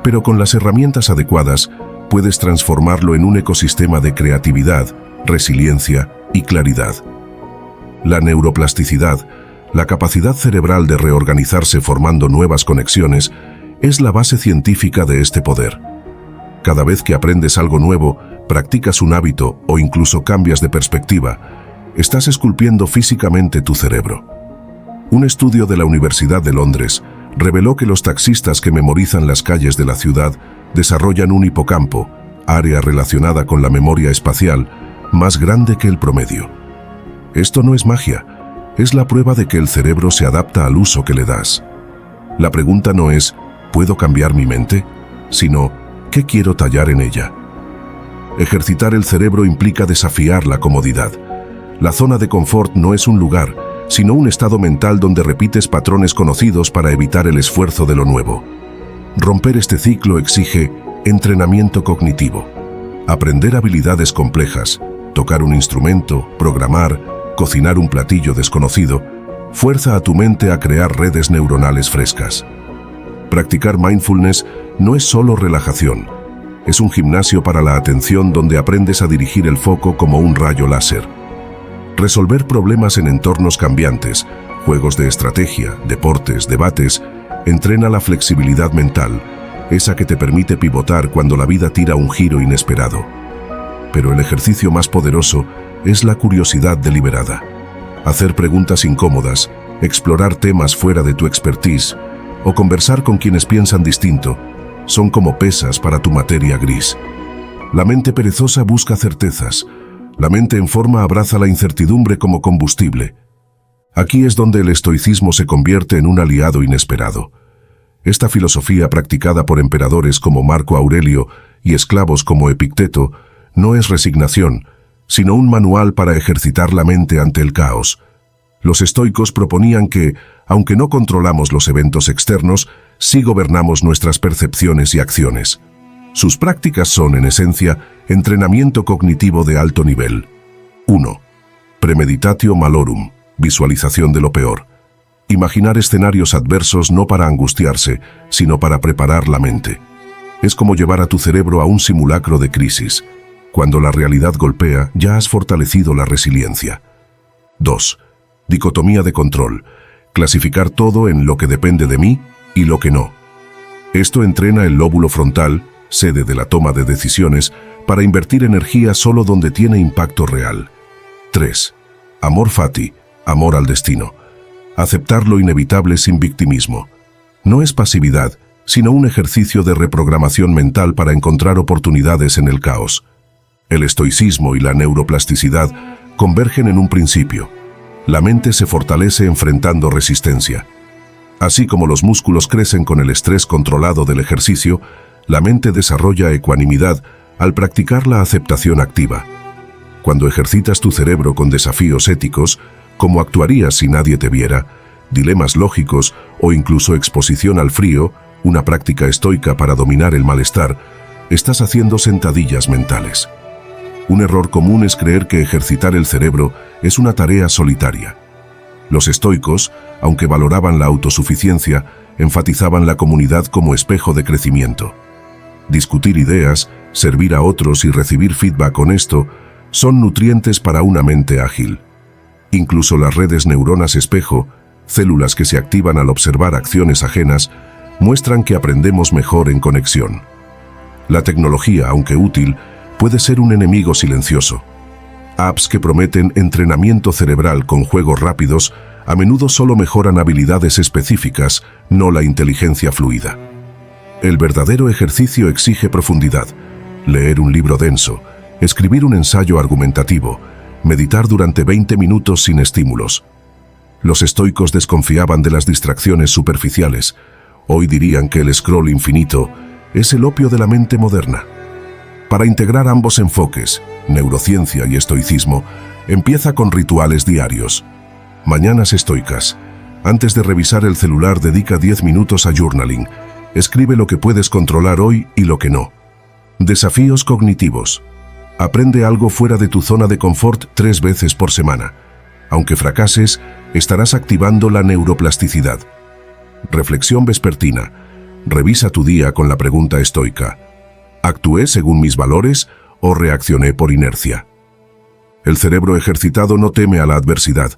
Pero con las herramientas adecuadas, puedes transformarlo en un ecosistema de creatividad, resiliencia y claridad. La neuroplasticidad, la capacidad cerebral de reorganizarse formando nuevas conexiones, es la base científica de este poder. Cada vez que aprendes algo nuevo, practicas un hábito o incluso cambias de perspectiva, estás esculpiendo físicamente tu cerebro. Un estudio de la Universidad de Londres reveló que los taxistas que memorizan las calles de la ciudad desarrollan un hipocampo, área relacionada con la memoria espacial, más grande que el promedio. Esto no es magia, es la prueba de que el cerebro se adapta al uso que le das. La pregunta no es, ¿puedo cambiar mi mente?, sino, ¿qué quiero tallar en ella? Ejercitar el cerebro implica desafiar la comodidad. La zona de confort no es un lugar, sino un estado mental donde repites patrones conocidos para evitar el esfuerzo de lo nuevo. Romper este ciclo exige entrenamiento cognitivo. Aprender habilidades complejas, tocar un instrumento, programar, cocinar un platillo desconocido, fuerza a tu mente a crear redes neuronales frescas. Practicar mindfulness no es solo relajación, es un gimnasio para la atención donde aprendes a dirigir el foco como un rayo láser. Resolver problemas en entornos cambiantes, juegos de estrategia, deportes, debates, entrena la flexibilidad mental, esa que te permite pivotar cuando la vida tira un giro inesperado. Pero el ejercicio más poderoso es la curiosidad deliberada. Hacer preguntas incómodas, explorar temas fuera de tu expertise o conversar con quienes piensan distinto son como pesas para tu materia gris. La mente perezosa busca certezas. La mente en forma abraza la incertidumbre como combustible. Aquí es donde el estoicismo se convierte en un aliado inesperado. Esta filosofía practicada por emperadores como Marco Aurelio y esclavos como Epicteto no es resignación, sino un manual para ejercitar la mente ante el caos. Los estoicos proponían que, aunque no controlamos los eventos externos, sí gobernamos nuestras percepciones y acciones. Sus prácticas son, en esencia, entrenamiento cognitivo de alto nivel. 1. Premeditatio malorum, visualización de lo peor. Imaginar escenarios adversos no para angustiarse, sino para preparar la mente. Es como llevar a tu cerebro a un simulacro de crisis. Cuando la realidad golpea, ya has fortalecido la resiliencia. 2. Dicotomía de control. Clasificar todo en lo que depende de mí y lo que no. Esto entrena el lóbulo frontal, sede de la toma de decisiones, para invertir energía solo donde tiene impacto real. 3. Amor fati, amor al destino. Aceptar lo inevitable sin victimismo. No es pasividad, sino un ejercicio de reprogramación mental para encontrar oportunidades en el caos. El estoicismo y la neuroplasticidad convergen en un principio. La mente se fortalece enfrentando resistencia. Así como los músculos crecen con el estrés controlado del ejercicio, la mente desarrolla ecuanimidad al practicar la aceptación activa. Cuando ejercitas tu cerebro con desafíos éticos, como actuarías si nadie te viera, dilemas lógicos o incluso exposición al frío, una práctica estoica para dominar el malestar, estás haciendo sentadillas mentales. Un error común es creer que ejercitar el cerebro es una tarea solitaria. Los estoicos, aunque valoraban la autosuficiencia, enfatizaban la comunidad como espejo de crecimiento. Discutir ideas, servir a otros y recibir feedback honesto son nutrientes para una mente ágil. Incluso las redes neuronas espejo, células que se activan al observar acciones ajenas, muestran que aprendemos mejor en conexión. La tecnología, aunque útil, puede ser un enemigo silencioso. Apps que prometen entrenamiento cerebral con juegos rápidos a menudo solo mejoran habilidades específicas, no la inteligencia fluida. El verdadero ejercicio exige profundidad, leer un libro denso, escribir un ensayo argumentativo, meditar durante 20 minutos sin estímulos. Los estoicos desconfiaban de las distracciones superficiales. Hoy dirían que el scroll infinito es el opio de la mente moderna. Para integrar ambos enfoques, neurociencia y estoicismo, empieza con rituales diarios. Mañanas estoicas. Antes de revisar el celular, dedica 10 minutos a journaling. Escribe lo que puedes controlar hoy y lo que no. Desafíos cognitivos. Aprende algo fuera de tu zona de confort 3 veces por semana. Aunque fracases, estarás activando la neuroplasticidad. Reflexión vespertina. Revisa tu día con la pregunta estoica: ¿actué según mis valores o reaccioné por inercia? El cerebro ejercitado no teme a la adversidad,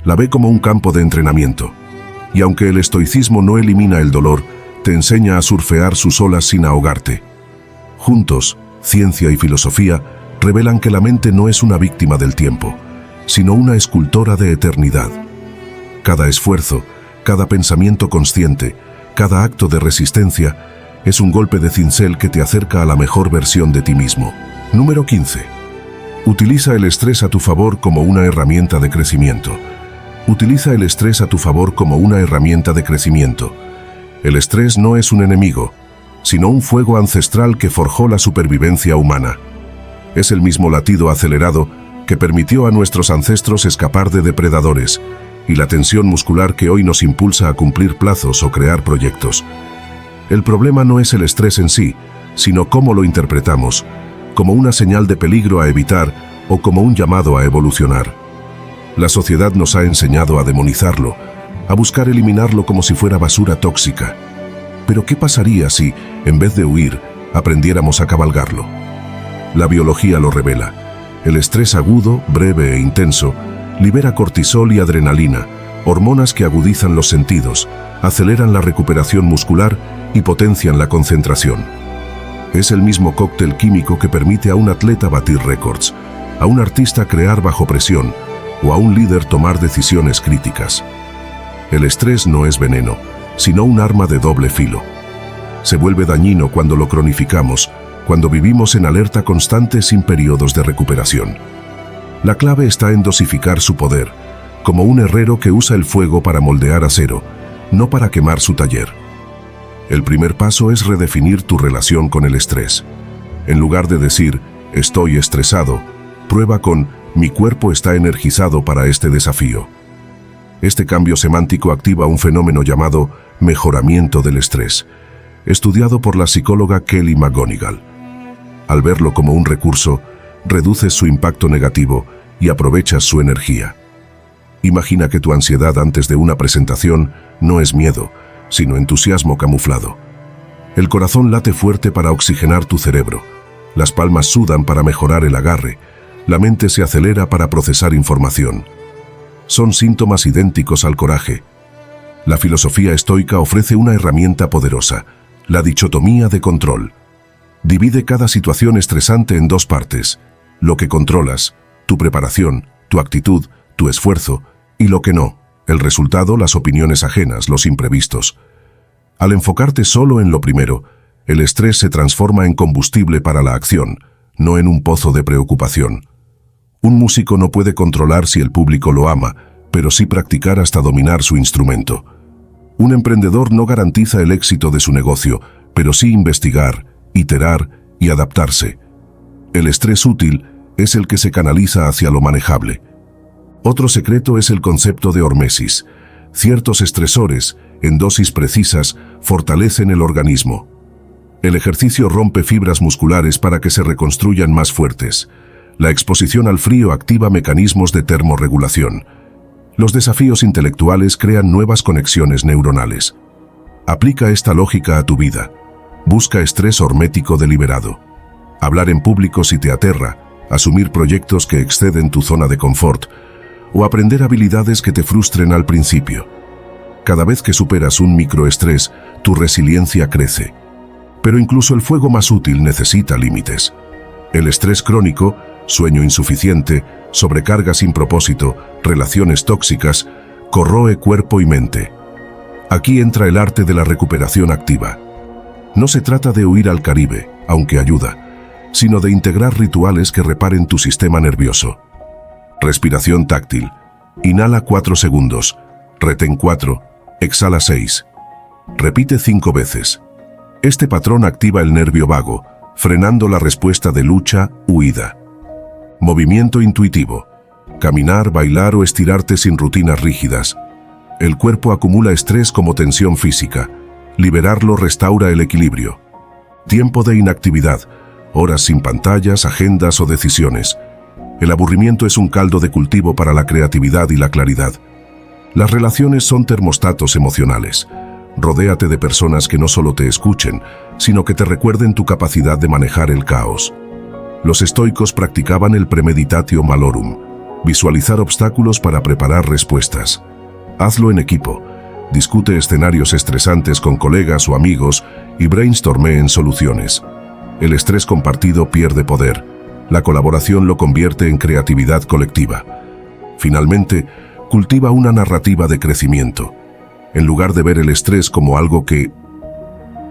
la ve como un campo de entrenamiento. Y aunque el estoicismo no elimina el dolor, te enseña a surfear sus olas sin ahogarte. Juntos, ciencia y filosofía revelan que la mente no es una víctima del tiempo, sino una escultora de eternidad. Cada esfuerzo, cada pensamiento consciente, cada acto de resistencia es un golpe de cincel que te acerca a la mejor versión de ti mismo. Número 15. Utiliza el estrés a tu favor como una herramienta de crecimiento. Utiliza el estrés a tu favor como una herramienta de crecimiento. El estrés no es un enemigo, sino un fuego ancestral que forjó la supervivencia humana. Es el mismo latido acelerado que permitió a nuestros ancestros escapar de depredadores, y la tensión muscular que hoy nos impulsa a cumplir plazos o crear proyectos. El problema no es el estrés en sí, sino cómo lo interpretamos, como una señal de peligro a evitar o como un llamado a evolucionar. La sociedad nos ha enseñado a demonizarlo, a buscar eliminarlo como si fuera basura tóxica. Pero ¿qué pasaría si, en vez de huir, aprendiéramos a cabalgarlo? La biología lo revela. El estrés agudo, breve e intenso libera cortisol y adrenalina, hormonas que agudizan los sentidos, aceleran la recuperación muscular y potencian la concentración. Es el mismo cóctel químico que permite a un atleta batir récords, a un artista crear bajo presión o a un líder tomar decisiones críticas. El estrés no es veneno, sino un arma de doble filo. Se vuelve dañino cuando lo cronificamos, cuando vivimos en alerta constante sin periodos de recuperación. La clave está en dosificar su poder, como un herrero que usa el fuego para moldear acero, no para quemar su taller. El primer paso es redefinir tu relación con el estrés. En lugar de decir, estoy estresado, prueba con, mi cuerpo está energizado para este desafío. Este cambio semántico activa un fenómeno llamado mejoramiento del estrés, estudiado por la psicóloga Kelly McGonigal. Al verlo como un recurso, reduces su impacto negativo y aprovechas su energía. Imagina que tu ansiedad antes de una presentación no es miedo, sino entusiasmo camuflado. El corazón late fuerte para oxigenar tu cerebro, las palmas sudan para mejorar el agarre, la mente se acelera para procesar información. Son síntomas idénticos al coraje. La filosofía estoica ofrece una herramienta poderosa, la dicotomía de control. Divide cada situación estresante en 2 partes: lo que controlas, tu preparación, tu actitud, tu esfuerzo, y lo que no, el resultado, las opiniones ajenas, los imprevistos. Al enfocarte solo en lo primero, el estrés se transforma en combustible para la acción, no en un pozo de preocupación. Un músico no puede controlar si el público lo ama, pero sí practicar hasta dominar su instrumento. Un emprendedor no garantiza el éxito de su negocio, pero sí investigar, iterar y adaptarse. El estrés útil es el que se canaliza hacia lo manejable. Otro secreto es el concepto de hormesis. Ciertos estresores, en dosis precisas, fortalecen el organismo. El ejercicio rompe fibras musculares para que se reconstruyan más fuertes. La exposición al frío activa mecanismos de termorregulación. Los desafíos intelectuales crean nuevas conexiones neuronales. Aplica esta lógica a tu vida. Busca estrés hormético deliberado. Hablar en público si te aterra, asumir proyectos que exceden tu zona de confort, o aprender habilidades que te frustren al principio. Cada vez que superas un microestrés, tu resiliencia crece. Pero incluso el fuego más útil necesita límites. El estrés crónico, sueño insuficiente, sobrecarga sin propósito, relaciones tóxicas, corroe cuerpo y mente. Aquí entra el arte de la recuperación activa. No se trata de huir al Caribe, aunque ayuda, sino de integrar rituales que reparen tu sistema nervioso. Respiración táctil. Inhala 4 segundos, retén 4, exhala 6. Repite 5 veces. Este patrón activa el nervio vago, frenando la respuesta de lucha, huida. Movimiento intuitivo. Caminar, bailar o estirarte sin rutinas rígidas. El cuerpo acumula estrés como tensión física. Liberarlo restaura el equilibrio. Tiempo de inactividad, horas sin pantallas, agendas o decisiones. El aburrimiento es un caldo de cultivo para la creatividad y la claridad. Las relaciones son termostatos emocionales. Rodéate de personas que no solo te escuchen, sino que te recuerden tu capacidad de manejar el caos. Los estoicos practicaban el premeditatio malorum, visualizar obstáculos para preparar respuestas. Hazlo en equipo. Discute escenarios estresantes con colegas o amigos y brainstormeen soluciones. El estrés compartido pierde poder. La colaboración lo convierte en creatividad colectiva. Finalmente, cultiva una narrativa de crecimiento. En lugar de ver el estrés como algo que...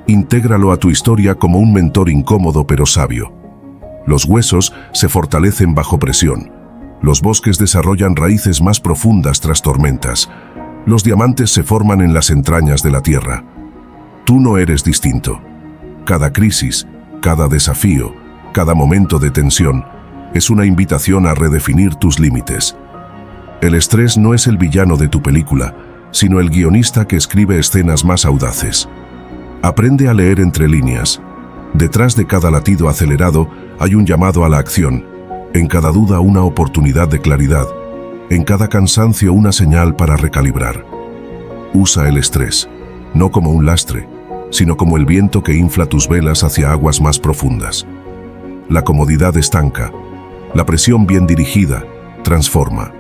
intégralo a tu historia como un mentor incómodo pero sabio. Los huesos se fortalecen bajo presión. Los bosques desarrollan raíces más profundas tras tormentas. Los diamantes se forman en las entrañas de la tierra. Tú no eres distinto. Cada crisis, cada desafío, cada momento de tensión es una invitación a redefinir tus límites. El estrés no es el villano de tu película, sino el guionista que escribe escenas más audaces. Aprende a leer entre líneas. Detrás de cada latido acelerado hay un llamado a la acción. En cada duda una oportunidad de claridad. En cada cansancio una señal para recalibrar. Usa el estrés, no como un lastre, sino como el viento que infla tus velas hacia aguas más profundas. La comodidad estanca. La presión bien dirigida transforma.